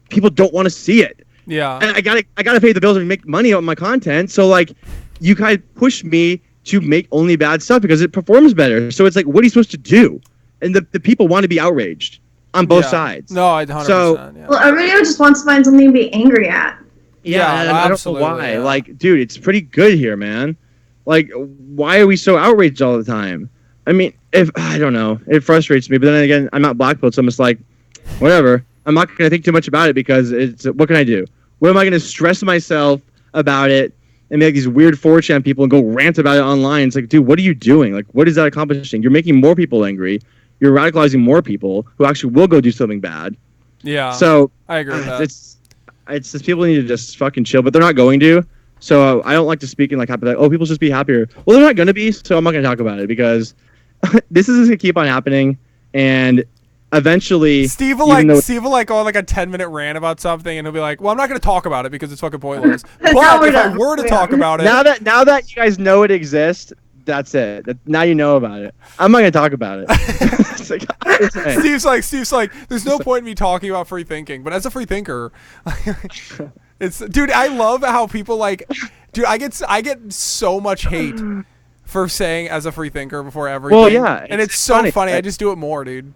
people don't want to see it. Yeah. And I gotta pay the bills and make money on my content. So like, you guys push me to make only bad stuff because it performs better. So it's like, what are you supposed to do? And the people want to be outraged on both sides. No, 100%. So, well, everybody just wants to find something to be angry at. I don't know why. Yeah. Like, dude, it's pretty good here, man. Like, why are we so outraged all the time? I mean, I don't know. It frustrates me. But then again, I'm not black belt, so I'm just like, whatever. I'm not going to think too much about it because what can I do? What am I going to stress myself about it and make these weird 4chan people and go rant about it online? It's like, dude, what are you doing? Like, what is that accomplishing? You're making more people angry. You're radicalizing more people who actually will go do something bad. Yeah. So I agree with that. It's just people need to just fucking chill, but they're not going to. So I don't like to speak in like happy. Like, oh, people should be happier. Well, they're not going to be. So I'm not going to talk about it because this is going to keep on happening, and eventually Steve will go on like a 10-minute rant about something, and he'll be like, "Well, I'm not going to talk about it because it's fucking pointless." But if I were to talk about it, now that you guys know it exists, that's it. Now you know about it. I'm not going to talk about it. Steve's like, there's no point in me talking about free thinking, but as a free thinker, dude, I love how people like, dude, I get so much hate for saying as a free thinker before everything. Well, yeah, and it's so funny. I just do it more, dude.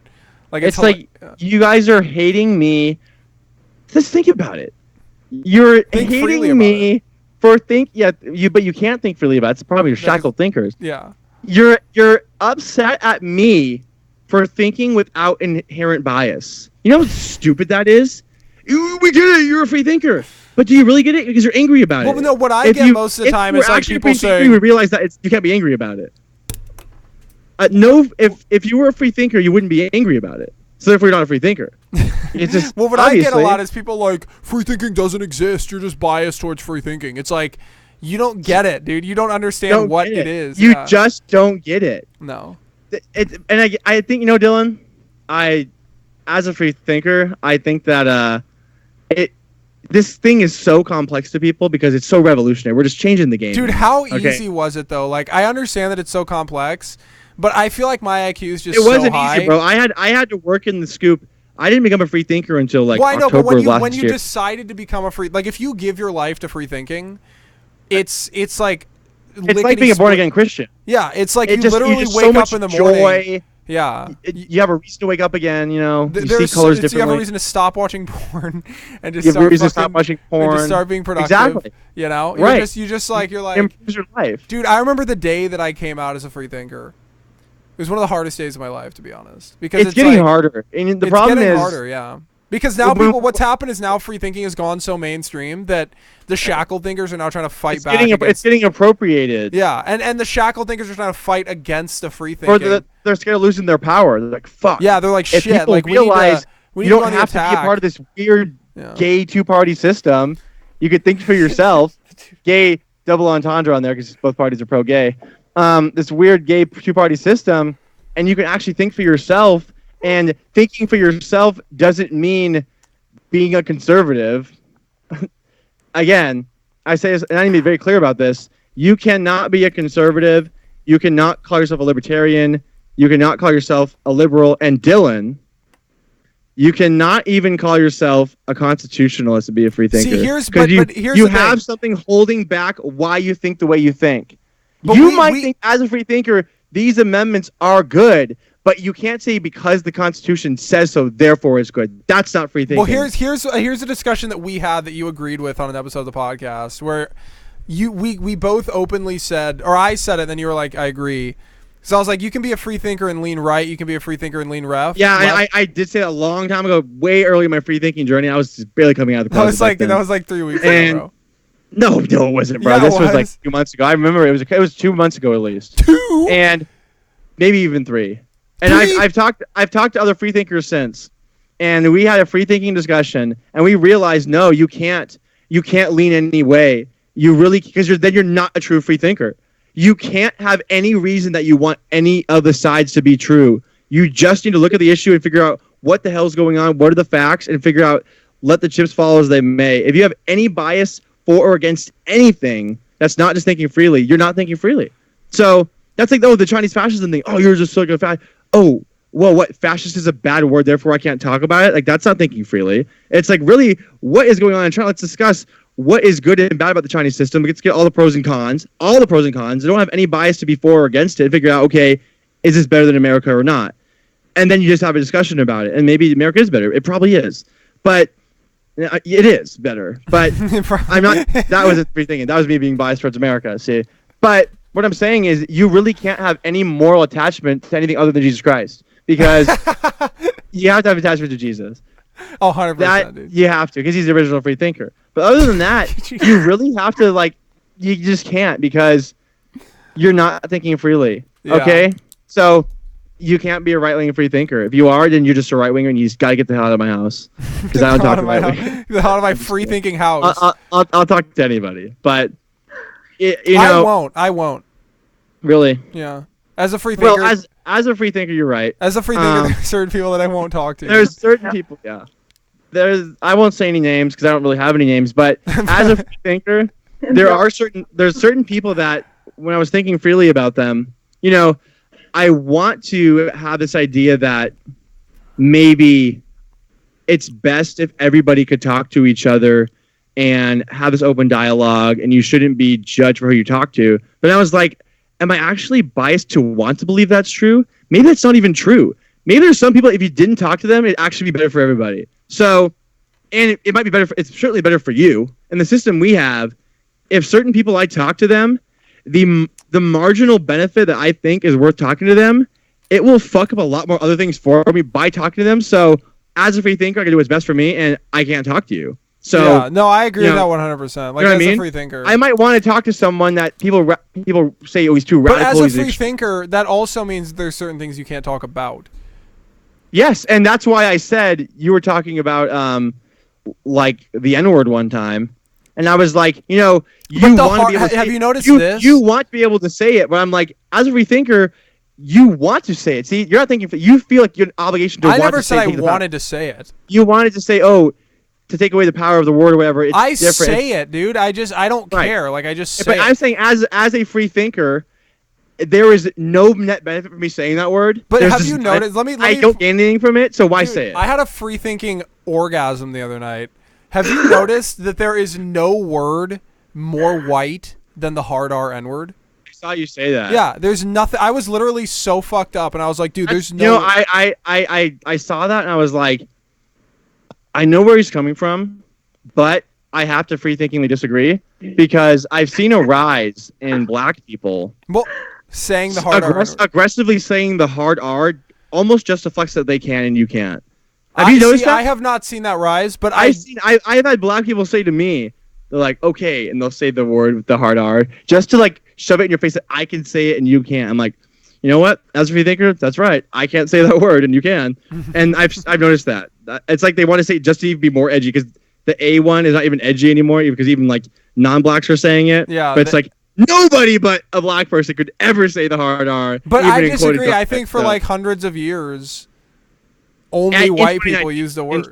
Like it's like you guys are hating me. Just think about it. You're hating me for but you can't think freely about it. It's probably your shackled thinkers. Yeah. You're upset at me for thinking without inherent bias. You know how stupid that is? We get it. You're a free thinker. But do you really get it? Because you're angry about it. Well, no, what I get most of the time is like people saying... You would realize that you can't be angry about it. If you were a free thinker, you wouldn't be angry about it. So therefore, you're not a free thinker. It's just well, what I get a lot is people like, free thinking doesn't exist. You're just biased towards free thinking. It's like, you don't get it, dude. You don't understand what it is. You just don't get it. No. And I think, Dylan, as a free thinker, I think that this thing is so complex to people because it's so revolutionary. We're just changing the game. Dude, how easy was it, though? Like, I understand that it's so complex, but I feel like my IQ is just so high. It wasn't easy, bro. I had to work in the scoop. I didn't become a free thinker until like October but when you decided to become a free, like if you give your life to free thinking, it's like being a born again Christian. Yeah, it's like you literally wake up in the morning. Yeah, you have a reason to wake up again. You see colors differently. You have a reason to stop watching porn and just stop watching porn. And just start being productive. Exactly. Right. You're like improves your life, dude. I remember the day that I came out as a free thinker. It was one of the hardest days of my life, to be honest. Because it's getting harder. And the problem is harder, yeah. Because now what's happened is now free thinking has gone so mainstream that the shackled thinkers are now trying to fight back. It's getting appropriated. Yeah, and the shackled thinkers are trying to fight against the free thinking. They're scared of losing their power. They're like, fuck. Yeah, they're like, shit. People like, realize we you don't have to be a part of this weird gay two-party system. You could think for yourself. Gay double entendre on there because both parties are pro-gay. This weird gay two-party system, and you can actually think for yourself. And thinking for yourself doesn't mean being a conservative. Again, I say this, and I need to be very clear about this. You cannot be a conservative. You cannot call yourself a libertarian. You cannot call yourself a liberal. And Dylan, you cannot even call yourself a constitutionalist to be a free thinker. See, here's you have something holding back why you think the way you think. But you might think as a free thinker, these amendments are good, But you can't say because the Constitution says so, therefore it's good. That's not free thinking. Well, here's a discussion that we had that you agreed with on an episode of the podcast where we both openly said, or I said it, and then you were like, I agree. So I was like, you can be a free thinker and lean right. You can be a free thinker and lean left. Yeah, I did say that a long time ago, way early in my free thinking journey. I was just barely coming out of the closet. That was like 3 weeks ago, bro. No, it wasn't, bro. Yeah, this was like 2 months ago. I remember it was 2 months ago at least. 2? And maybe even 3. And I've talked to other free thinkers since, and we had a free thinking discussion, and we realized no, you can't lean any way. You really, because then you're not a true free thinker. You can't have any reason that you want any of the sides to be true. You just need to look at the issue and figure out what the hell's going on, what are the facts, and figure out, let the chips fall as they may. If you have any bias for or against anything, that's not just thinking freely. You're not thinking freely. So that's like, the Chinese fascism thing. Oh, you're just like a fascist. Oh, well, what? Fascist is a bad word, therefore I can't talk about it? Like, that's not thinking freely. It's like, really, what is going on in China? Let's discuss what is good and bad about the Chinese system. Let's get all the pros and cons. They don't have any bias to be for or against it. Figure out, okay, is this better than America or not? And then you just have a discussion about it. And maybe America is better. It probably is. But it is better. But I'm not. That wasn't free thinking. That was me being biased towards America, see? But what I'm saying is you really can't have any moral attachment to anything other than Jesus Christ. Because you have to have attachment to Jesus. Oh, 100%, dude. You have to, because he's the original free thinker. But other than that, you really have to, like, you just can't, because you're not thinking freely. Yeah. Okay? So you can't be a right-wing free thinker. If you are, then you're just a right-winger, and you just got to get the hell out of my house. Because I don't talk to right-wing. The hell out of my free-thinking house. I'll talk to anybody. But, you know. I won't. Really? Yeah. As a free thinker. Well, as a free thinker, you're right. As a free thinker, there's certain people that I won't talk to. There's certain people, yeah. I won't say any names because I don't really have any names, but as a free thinker, there's certain people that when I was thinking freely about them, you know, I want to have this idea that maybe it's best if everybody could talk to each other and have this open dialogue, and you shouldn't be judged for who you talk to. But I was like, am I actually biased to want to believe that's true? Maybe that's not even true. Maybe there's some people, if you didn't talk to them, it'd actually be better for everybody. So, and it might be better, it's certainly better for you. And the system we have, if certain people I talk to them, the marginal benefit that I think is worth talking to them, it will fuck up a lot more other things for me by talking to them. So, as a free thinker, I can do what's best for me, and I can't talk to you. So, yeah, no, I agree with that 100%. Like, as a free thinker, I might want to talk to someone that people say, oh, he's too radical. But as a free thinker, that also means there's certain things you can't talk about. Yes, and that's why I said you were talking about like the N-word one time, and I was like, you know, you want to be able to have say, you noticed this? You want to be able to say it, but I'm like, as a free thinker, you want to say it. See, you're not thinking. You feel like you have an obligation to. I never said I wanted to say it. You wanted to say, oh, to take away the power of the word or whatever. It's I different. say it, dude. I don't care. Like, I just say it. I'm saying as a free thinker, there is no net benefit for me saying that word. But have you noticed? I don't gain anything from it, so why say it? I had a free thinking orgasm the other night. Have you noticed that there is no word more white than the hard R N-word? I saw you say that. Yeah, there's nothing. I was literally so fucked up, and I was like, dude, there's no. You know, I saw that, and I was like, I know where he's coming from, but I have to free-thinkingly disagree because I've seen a rise in black people. Well, saying the hard R. Aggressively saying the hard R almost just to flex that they can and you can't. Have you noticed that? I have not seen that rise, but I've had black people say to me, they're like, okay, and they'll say the word with the hard R just to like shove it in your face that I can say it and you can't. I'm like, you know what? As a free thinker, that's right. I can't say that word and you can. And I've noticed that. It's like they want to say it just to be more edgy because the A one is not even edgy anymore because even like non-blacks are saying it. Yeah. But it's like nobody but a black person could ever say the hard R. But I disagree. I think for like hundreds of years, only white people use the word.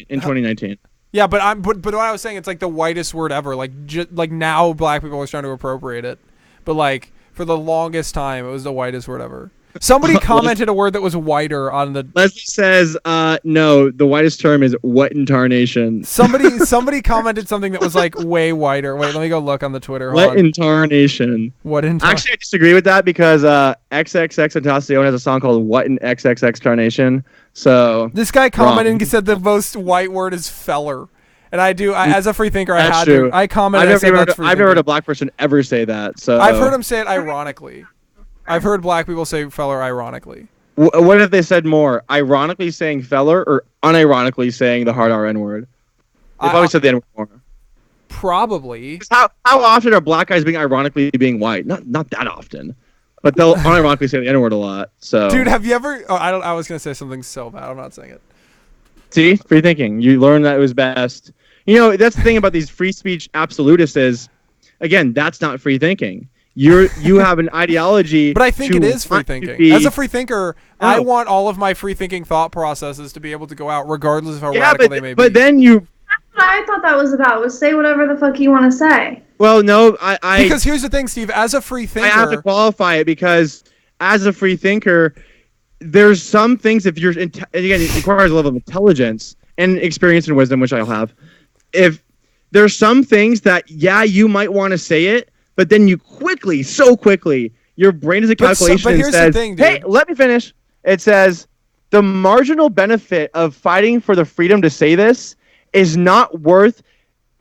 In 2019. Yeah, but what I was saying, it's like the whitest word ever. Like like now black people are trying to appropriate it. But like for the longest time, it was the whitest word ever. Somebody commented a word that was whiter on the. Leslie says, no, the whitest term is what in tarnation. Somebody commented something that was like way whiter. Wait, let me go look on the Twitter. What in tarnation? What in Actually, I disagree with that because XXX Tentacion has a song called What in XXX Tarnation. So this guy commented and said the most white word is feller. And as a free thinker, that's I had true. to. I commented. I've never heard a black person ever say that. So I've heard him say it ironically. I've heard black people say feller ironically. What if they said more? Ironically saying feller or unironically saying the hard R-N word? They probably said the N-word more. Probably. How often are black guys being ironically being white? Not that often. But they'll unironically say the N-word a lot. So dude, have you ever I was gonna say something so bad. I'm not saying it. See? Free thinking. You learned that it was best. You know, that's the thing about these free speech absolutists is, again, that's not free thinking. You have an ideology. But I think it is free thinking. As a free thinker, I want all of my free thinking thought processes to be able to go out regardless of how radical they may be. But then you... That's what I thought that was about, was say whatever the fuck you want to say. Well, no, because here's the thing, Steve. As a free thinker... I have to qualify it because as a free thinker, there's some things if you're... again, it requires a level of intelligence and experience and wisdom, which I'll have. If there's some things that, you might want to say it, but then you so quickly, your brain is a calculation and says, hey, let me finish. It says, the marginal benefit of fighting for the freedom to say this is not worth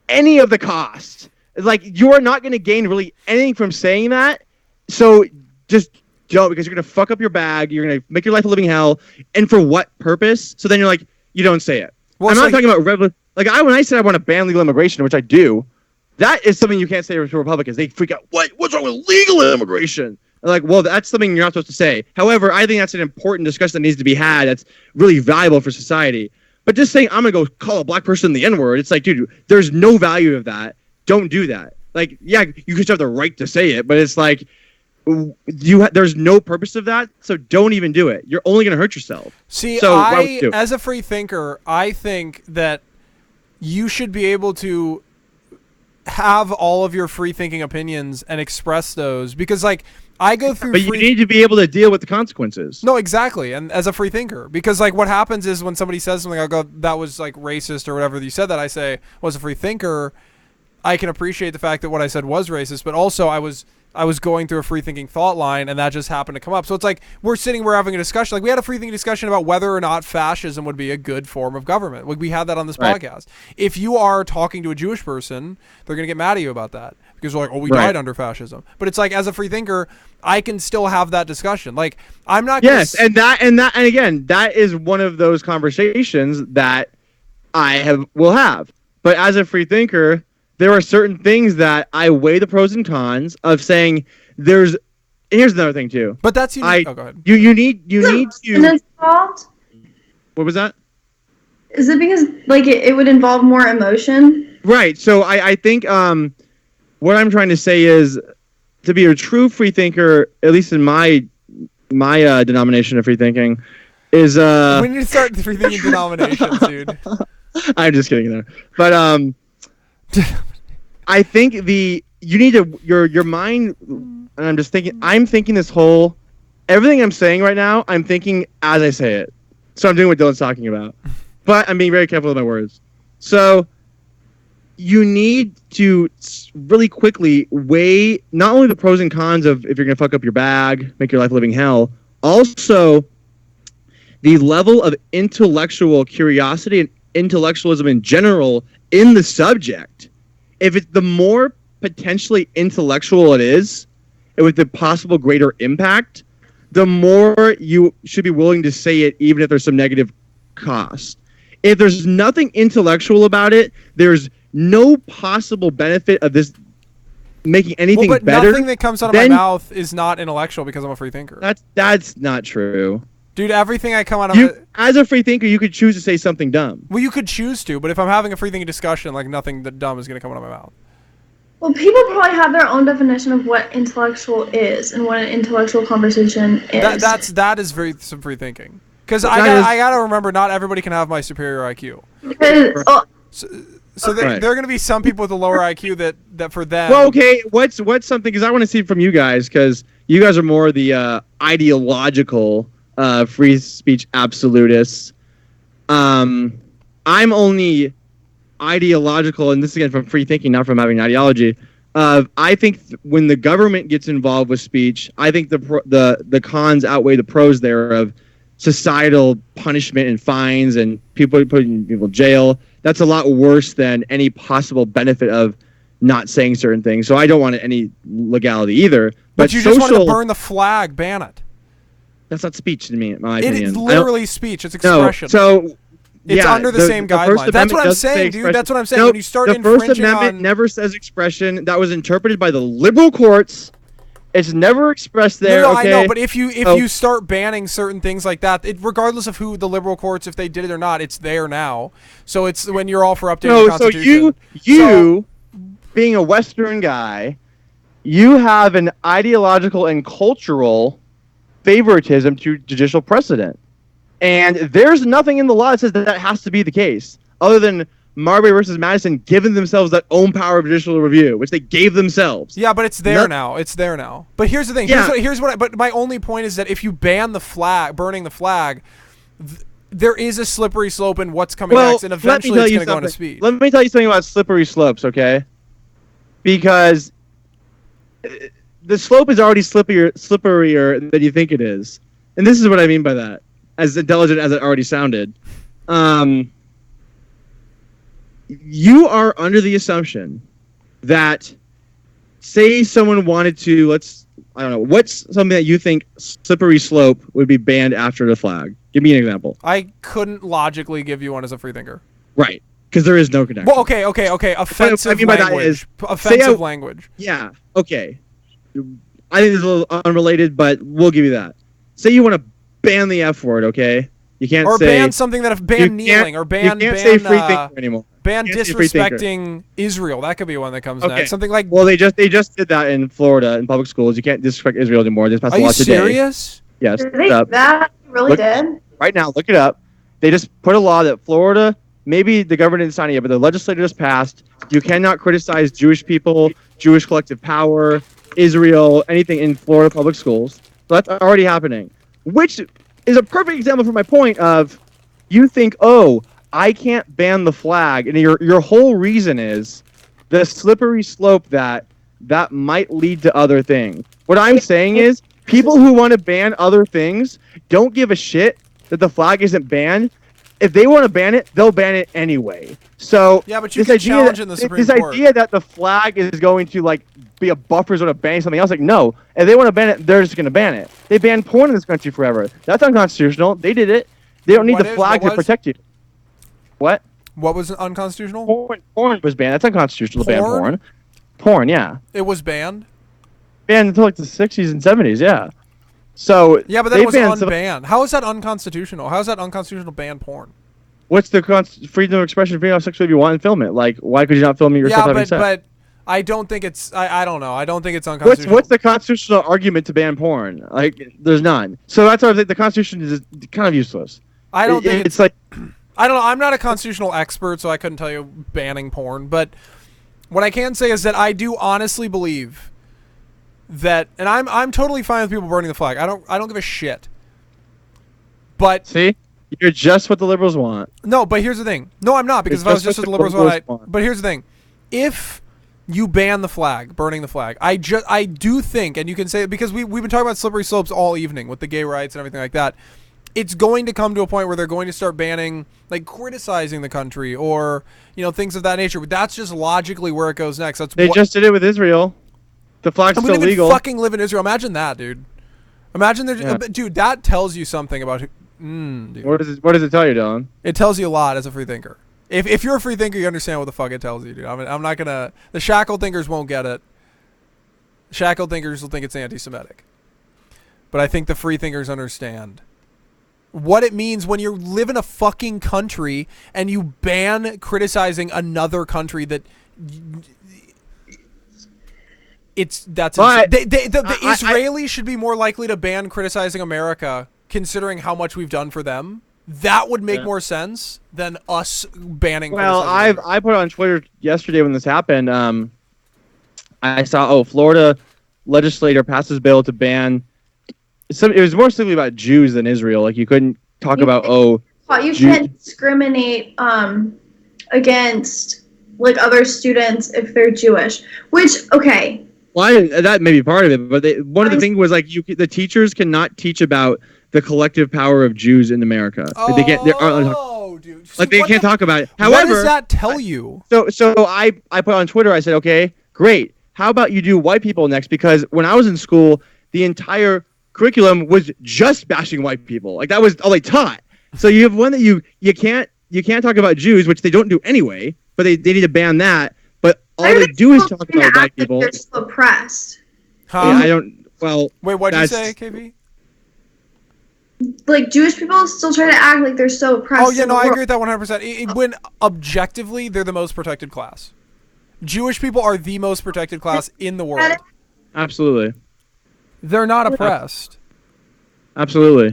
any of the cost. It's like, you are not going to gain really anything from saying that. So just don't, because you're going to fuck up your bag. You're going to make your life a living hell. And for what purpose? So then you're like, you don't say it. Well, I'm not talking about when I said I want to ban legal immigration, which I do, that is something you can't say to Republicans. They freak out. What's wrong with legal immigration? They're like, well, that's something you're not supposed to say. However, I think that's an important discussion that needs to be had. That's really valuable for society. But just saying I'm gonna go call a black person the N-word, it's like, dude, there's no value of that. Don't do that. Like, yeah, you just have the right to say it, but it's like there's no purpose of that, so don't even do it. You're only gonna hurt yourself. See, as a free thinker, I think that you should be able to have all of your free thinking opinions and express those, because like I go through you need to be able to deal with the consequences. No, exactly. And as a free thinker, because like what happens is when somebody says something, I'll go, that was like racist or whatever you said, that I say, well, as a free thinker, I can appreciate the fact that what I said was racist, but also I was going through a free thinking thought line and that just happened to come up. So it's like we're having a discussion. Like we had a free thinking discussion about whether or not fascism would be a good form of government. Like we had that on this podcast. If you are talking to a Jewish person, they're going to get mad at you about that because they're like, oh, we died under fascism. But it's like, as a free thinker, I can still have that discussion. Like I'm not gonna and again, that is one of those conversations that will have. But as a free thinker, there are certain things that I weigh the pros and cons of saying here's another thing too. But that's go ahead. You need to. And it's involved? What was that? Is it because like it would involve more emotion? Right. So I think what I'm trying to say is to be a true free thinker, at least in my denomination of free thinking, is we need to start the free thinking denominations, dude. I'm just kidding there, but I think you need to your mind, and I'm thinking everything I'm saying right now, I'm thinking as I say it. So I'm doing what Dylan's talking about. But I'm being very careful with my words. So you need to really quickly weigh not only the pros and cons of if you're going to fuck up your bag, make your life a living hell, also the level of intellectual curiosity and intellectualism in general in the subject. If it's the more potentially intellectual it is, and with the possible greater impact, the more you should be willing to say it, even if there's some negative cost. If there's nothing intellectual about it, there's no possible benefit of this making anything but better. Nothing that comes out of my mouth is not intellectual because I'm a free thinker. That's not true. Dude, everything I come out of as a free thinker, you could choose to say something dumb. Well, you could choose to, but if I'm having a free thinking discussion, like nothing that dumb is going to come out of my mouth. Well, people probably have their own definition of what intellectual is and what an intellectual conversation is. That is some free thinking. Because I gotta remember, not everybody can have my superior IQ. So there are going to be some people with a lower IQ that for them. Well, okay. What's something? Because I want to see from you guys, because you guys are more the ideological free speech absolutists. I'm only ideological, and this is again from free thinking, not from having an ideology. I think when the government gets involved with speech, I think the cons outweigh the pros there of societal punishment and fines and people putting people in jail. That's a lot worse than any possible benefit of not saying certain things. So I don't want any legality either. But you just want to burn the flag, ban it. That's not speech to me, in my opinion. It is literally speech. It's expression. No, so it's under the same guidelines. That's what I'm saying, dude. That's what I'm saying. No, when you start the First Amendment never says expression. That was interpreted by the liberal courts. It's never expressed there. No, okay? I know, but if you start banning certain things like that, regardless of who the liberal courts, if they did it or not, it's there now. So it's when you're all for updating the Constitution. So you being a Western guy, you have an ideological and cultural favoritism to judicial precedent. And there's nothing in the law that says that has to be the case, other than Marbury versus Madison giving themselves that own power of judicial review, which they gave themselves. Yeah, but it's there now. It's there now. But here's the thing. But my only point is that if you ban the flag, burning the flag, there is a slippery slope in what's coming next, and eventually it's going to go into speed. Let me tell you something about slippery slopes, okay? Because the slope is already slipperier than you think it is. And this is what I mean by that, as intelligent as it already sounded. You are under the assumption that, say someone wanted to, I don't know, what's something that you think slippery slope would be banned after the flag? Give me an example. I couldn't logically give you one as a free thinker. Right, because there is no connection. Well, okay. Offensive language. Offensive language. Yeah, okay. I think it's a little unrelated, but we'll give you that. Say you want to ban the F word, okay? You can't or say... Or ban something that... Ban kneeling, or ban... You can't say free thinker anymore. Ban disrespecting Israel. That could be one that comes next. Something like... Well, they just did that in Florida in public schools. You can't disrespect Israel anymore. They just passed a law today. Are you serious? Yes. Did they do that? Really did? Right now, look it up. They just put a law that Florida... Maybe the government didn't sign it yet, but the legislature just passed. You cannot criticize Jewish people, Jewish collective power, Israel, anything in Florida public schools. So that's already happening. Which is a perfect example for my point of, you think, oh, I can't ban the flag, and your whole reason is the slippery slope that might lead to other things. What I'm saying is, people who want to ban other things don't give a shit that the flag isn't banned. If they want to ban it, they'll ban it anyway. So yeah, but you can challenge in the Supreme Court. This idea that the flag is going to be a buffer zone of banning something else, no. If they want to ban it, they're just going to ban it. They banned porn in this country forever. That's unconstitutional. They did it. They don't need the flag to protect you. What? What was unconstitutional? Porn was banned. That's unconstitutional to ban porn. Porn, yeah. It was banned? Banned until the 60s and 70s, yeah. So yeah, but that was unbanned. How is that unconstitutional? How is that unconstitutional to ban porn? What's the freedom of expression? Freedom of sex if you want and film it. Why could you not film it yourself having sex? But I don't think it's. I don't know. I don't think it's unconstitutional. What's the constitutional argument to ban porn? There's none. So that's why I think the Constitution is kind of useless. I don't think it's like. I don't know. I'm not a constitutional expert, so I couldn't tell you banning porn. But what I can say is that I do honestly believe that, and I'm totally fine with people burning the flag. I don't give a shit. But see, you're just what the liberals want. No, but here's the thing. No, I'm not, because if I was just what the liberals want, but here's the thing. If you ban the flag, burning the flag, I do think, and you can say it because we've been talking about slippery slopes all evening with the gay rights and everything like that. It's going to come to a point where they're going to start banning, criticizing the country or, things of that nature. But that's just logically where it goes next. They just did it with Israel. The flag's still legal. We don't even fucking live in Israel. Imagine that, dude. Imagine dude, that tells you something about dude. What does it tell you, Dylan? It tells you a lot as a free thinker. If you're a free thinker, you understand what the fuck it tells you, dude. I'm not gonna. The shackled thinkers won't get it. Shackled thinkers will think it's anti-Semitic. But I think the free thinkers understand what it means when you live in a fucking country and you ban criticizing another country that. The Israelis should be more likely to ban criticizing America, considering how much we've done for them, That would make more sense than us banning. Well, I put on Twitter yesterday when this happened. I saw Florida legislator passes bill to ban. It was more simply about Jews than Israel. Like you couldn't talk about you can't discriminate against like other students if they're Jewish. Which Well, that may be part of it, but one of the things was like the teachers cannot teach about the collective power of Jews in America. They can't. Dude. Like they can't talk about it. However, what does that tell you? So I put on Twitter. I said, okay, great. How about you do white people next? Because when I was in school, the entire curriculum was just bashing white people. Like that was all they taught. So you have one that you can't talk about Jews, which they don't do anyway. But they need to ban that. But all they do is talk about white people. They're so oppressed. Huh? Yeah, I don't. Well, wait, what did you say, KB? Like Jewish people still try to act like they're so oppressed. Oh yeah, no, I agree with that 100%. When objectively, they're the most protected class. Jewish people are the most protected class in the world. Absolutely. They're not oppressed. Absolutely.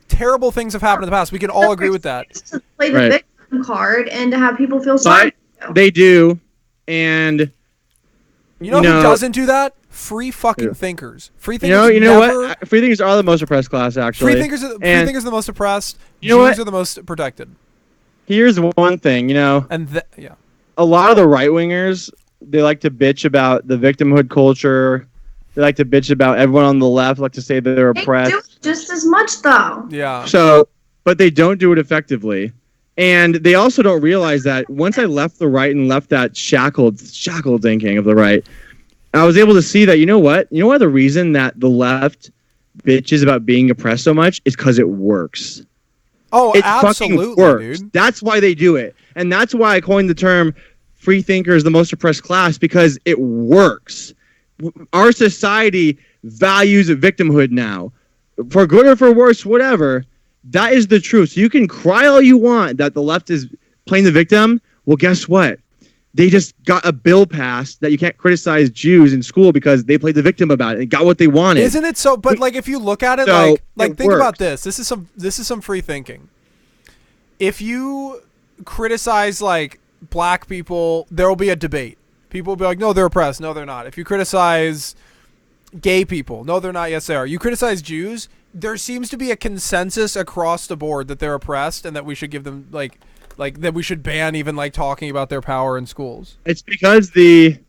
Terrible things have happened in the past. We can all agree with that. To play the victim card and to have people feel sorry. They do, and you know who doesn't do that? Free fucking thinkers. Free thinkers. You know what? Free thinkers are the most oppressed class, actually. Free thinkers are the most oppressed. Jews are the most protected. Here's one thing, and a lot of the right wingers, they like to bitch about the victimhood culture. They like to bitch about everyone on the left. Like to say that they're oppressed. They do just as much, though. Yeah. So, but they don't do it effectively. And they also don't realize that once I left the right and left that shackled thinking of the right, I was able to see that, you know what? You know why the reason that the left bitches about being oppressed so much is because it works. Oh, it absolutely, fucking works. Dude. That's why they do it. And that's why I coined the term free thinkers, the most oppressed class, because it works. Our society values victimhood now. For good or for worse, whatever. That is the truth. So you can cry all you want that the left is playing the victim. Well, guess what? They just got a bill passed that you can't criticize Jews in school because they played the victim about it and got what they wanted. Isn't it so? But like, if you look at it, so think about this. This is some free thinking. If you criticize like black people, there will be a debate. People will be like, no, they're oppressed. No, they're not. If you criticize gay people, no, they're not. Yes, they are. You criticize Jews, there seems to be a consensus across the board that they're oppressed and that we should give them like that we should ban even like talking about their power in schools. It's because the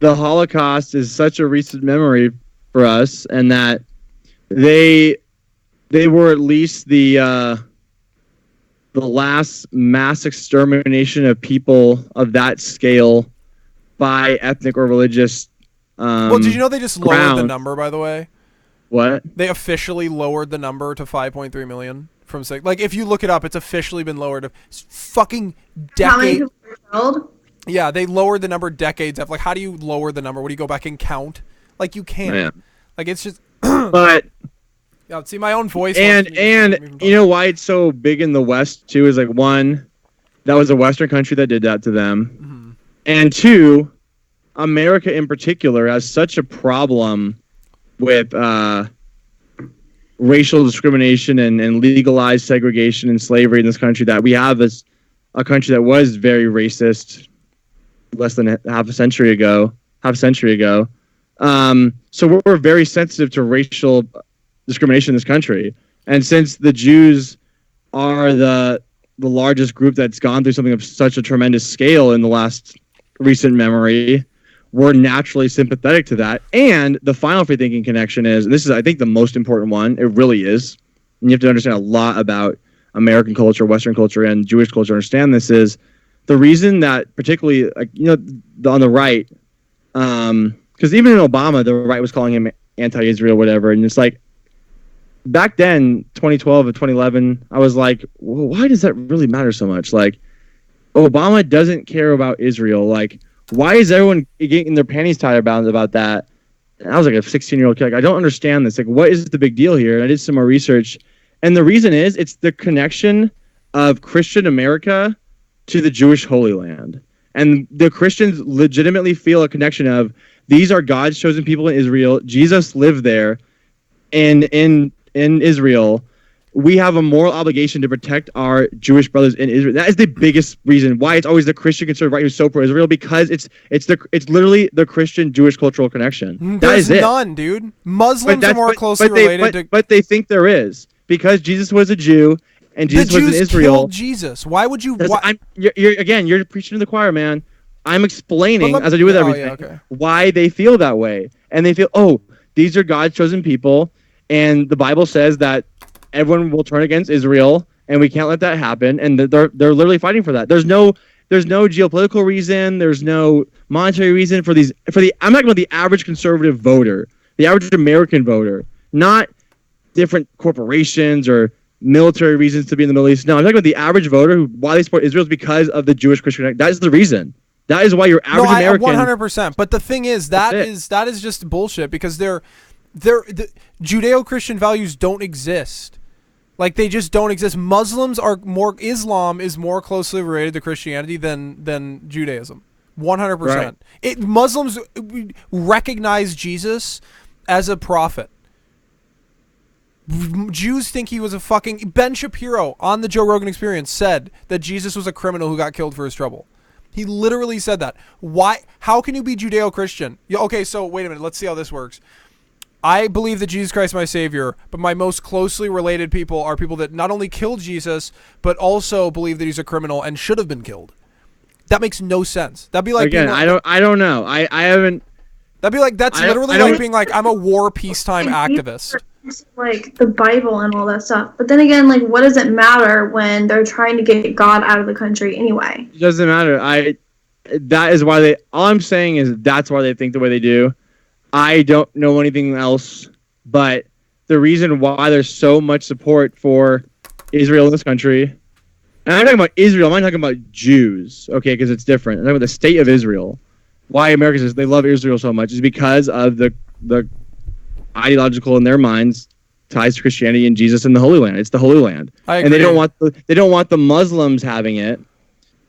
Holocaust is such a recent memory for us, and that they were at least the last mass extermination of people of that scale by ethnic or religious. Well, did you know they just lowered the number, by the way? What? They officially lowered the number to 5.3 million from 6. Like, if you look it up, it's officially been lowered to fucking decades. How many people were killed? Yeah, they lowered the number decades after. Like, how do you lower the number? What do you go back and count? Like, you can't. Yeah. Like, it's just. But. Yeah, see, my own voice. And you know why it's so big in the West too is like, one, that was a Western country that did that to them, and two, America in particular has such a problem with racial discrimination and legalized segregation and slavery in this country that we have as a country that was very racist less than half a century ago. So we're very sensitive to racial discrimination in this country. And since the Jews are the largest group that's gone through something of such a tremendous scale in the last recent memory, we're naturally sympathetic to that. And the final free thinking connection is, and this is, I think, the most important one. It really is. And you have to understand a lot about American culture, Western culture, and Jewish culture to understand this is the reason that particularly, like, on the right, because even in Obama, the right was calling him anti-Israel, whatever. And it's like, back then, 2012 and 2011, I was like, well, why does that really matter so much? Like, Obama doesn't care about Israel. Like, why is everyone getting their panties tied about that? And I was like a 16-year-old kid. Like, I don't understand this. Like, what is the big deal here? And I did some more research. And the reason is it's the connection of Christian America to the Jewish Holy Land. And the Christians legitimately feel a connection of, these are God's chosen people in Israel. Jesus lived there in Israel. we have a moral obligation to protect our Jewish brothers in Israel. That is the biggest reason why it's always the Christian conservative right who's so pro-Israel, because it's literally the Christian Jewish cultural connection. There's none, dude. Muslims are more closely related but they think there is, because Jesus was a Jew and Jesus was in Israel. The Jews killed Jesus. Why would you? You're preaching to the choir, man. I'm explaining, as I do with everything, why they feel that way. And they feel, these are God's chosen people, and the Bible says that everyone will turn against Israel, and we can't let that happen. And they're literally fighting for that. There's no geopolitical reason. There's no monetary reason I'm talking about the average conservative voter, the average American voter, not different corporations or military reasons to be in the Middle East. No, I'm talking about the average voter why they support Israel is because of the Jewish Christian connection. That is the reason. That is why your average American. 100%. But the thing is, that is just bullshit, because the Judeo-Christian values don't exist. Like, they just don't exist. Islam is more closely related to Christianity than Judaism. 100%. Right. Muslims recognize Jesus as a prophet. Jews think he was a fucking... Ben Shapiro on the Joe Rogan Experience said that Jesus was a criminal who got killed for his trouble. He literally said that. Why? How can you be Judeo-Christian? Okay, so wait a minute. Let's see how this works. I believe that Jesus Christ is my Savior, but my most closely related people are people that not only killed Jesus, but also believe that he's a criminal and should have been killed. That makes no sense. That'd be like... Again, I don't know. I haven't... That'd be like... That's literally like being like, I'm a war peacetime activist. Like the Bible and all that stuff, but then again, like, what does it matter when they're trying to get God out of the country anyway? It doesn't matter. That is why all I'm saying is that's why they think the way they do. I don't know anything else, but the reason why there's so much support for Israel in this country, and I'm talking about Israel, I'm not talking about Jews, okay, because it's different. I'm talking about the state of Israel. Why Americans, they love Israel so much is because of the ideological in their minds ties to Christianity and Jesus in the Holy Land. It's the Holy Land, and they don't want the Muslims having it.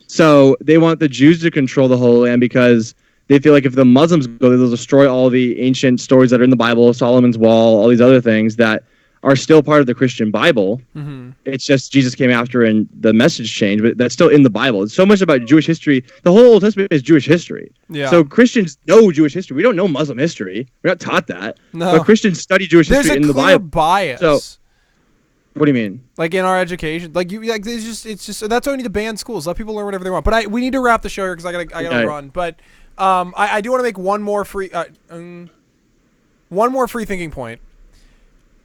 So they want the Jews to control the Holy Land because they feel like if the Muslims go, they'll destroy all the ancient stories that are in the Bible, Solomon's Wall, all these other things that are still part of the Christian Bible. Mm-hmm. It's just Jesus came after and the message changed, but that's still in the Bible. It's so much about Jewish history. The whole Old Testament is Jewish history. Yeah. So Christians know Jewish history. We don't know Muslim history. We're not taught that. No. But Christians study Jewish history in the Bible. There's a clear bias. So, what do you mean? Like in our education, it's just that's why we need to ban schools. Let people learn whatever they want. But we need to wrap the show here because I gotta run. But I do want to make one more free thinking point.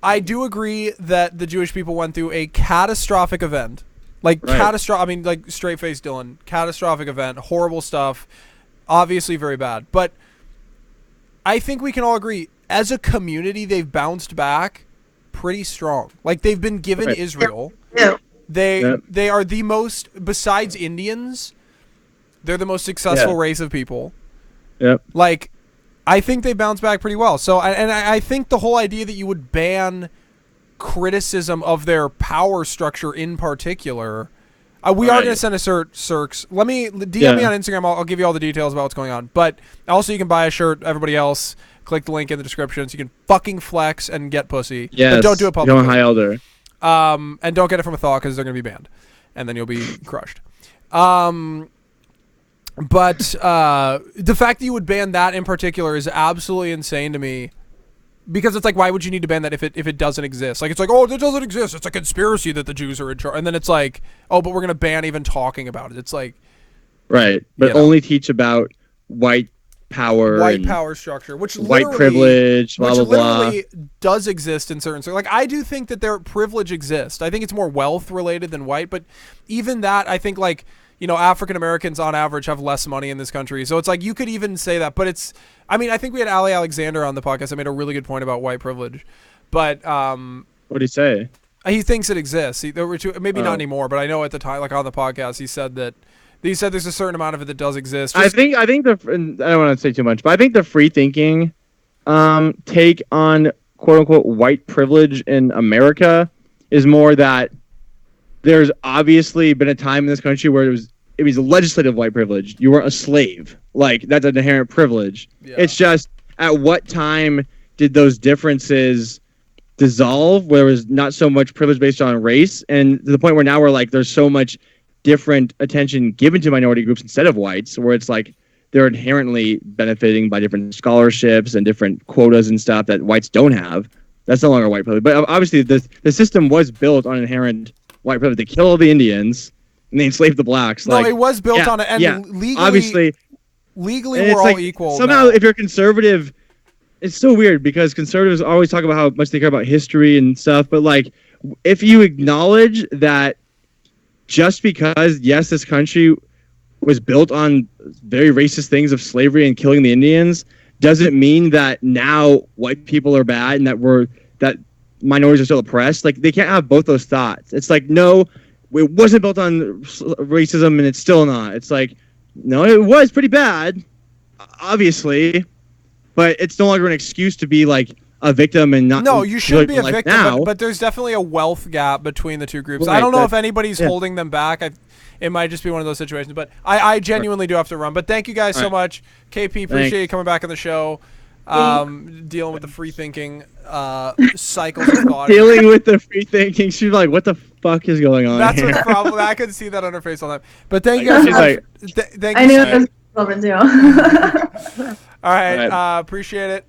I do agree that the Jewish people went through a catastrophic event. Like straight-faced Dylan. Catastrophic event. Horrible stuff. Obviously very bad. But I think we can all agree, as a community, they've bounced back pretty strong. Like, they've been given Israel. Yeah. They are the most, besides Indians, they're the most successful race of people. Yep. Like, I think they bounce back pretty well. So, I think the whole idea that you would ban criticism of their power structure in particular, we are going to send a Cirques. Let me DM me on Instagram. I'll give you all the details about what's going on. But also, you can buy a shirt. Everybody else, click the link in the description so you can fucking flex and get pussy. Yes. But don't do it publicly. Don't high elder. And don't get it from a thaw because they're going to be banned, and then you'll be crushed. But the fact that you would ban that in particular is absolutely insane to me, because it's like, why would you need to ban that if it doesn't exist? Like, it's like, oh, it doesn't exist. It's a conspiracy that the Jews are in charge. And then it's like, oh, but we're going to ban even talking about it. It's like... Right. But only teach about white power structure, which white privilege, blah, blah, blah. Literally does exist in certain... Like, I do think that their privilege exists. I think it's more wealth related than white. But even that, I think, like... You know, African Americans on average have less money in this country. So it's like, you could even say that, but it's, I mean, I think we had Ali Alexander on the podcast that made a really good point about white privilege, but, what did he say? He thinks it exists. Maybe not anymore, but I know at the time, like on the podcast, he said there's a certain amount of it that does exist. I think I don't want to say too much, but I think the free thinking, take on quote unquote white privilege in America is more that there's obviously been a time in this country where it was legislative white privilege. You weren't a slave. Like, that's an inherent privilege. Yeah. It's just, at what time did those differences dissolve, where there was not so much privilege based on race, and to the point where now we're like there's so much different attention given to minority groups instead of whites, where it's like they're inherently benefiting by different scholarships and different quotas and stuff that whites don't have. That's no longer white privilege. But obviously the system was built on inherent white privilege. They kill all the Indians and they enslave the blacks. No, it was built on it, and legally, obviously, we're all equal. Somehow, if you're conservative, it's so weird because conservatives always talk about how much they care about history and stuff. But like, if you acknowledge that just because, yes, this country was built on very racist things of slavery and killing the Indians, doesn't mean that now white people are bad and that minorities are still oppressed. Like, they can't have both those thoughts. It's like, no, it wasn't built on racism and it's still not. It's like, no, it was pretty bad, obviously, but it's no longer an excuse to be like a victim and not. No, you should be a victim, now. But there's definitely a wealth gap between the two groups. Right, I don't know if anybody's holding them back. It might just be one of those situations, but I genuinely do have to run. But thank you guys so much. KP, appreciate you coming back on the show. Dealing with the free thinking cycles of thought. Dealing with the free thinking. She's like, what the fuck is going on? That's what's probably. I could see that on her face all the time. But thank you guys. Thank you. I knew it was over too. All right. Appreciate it.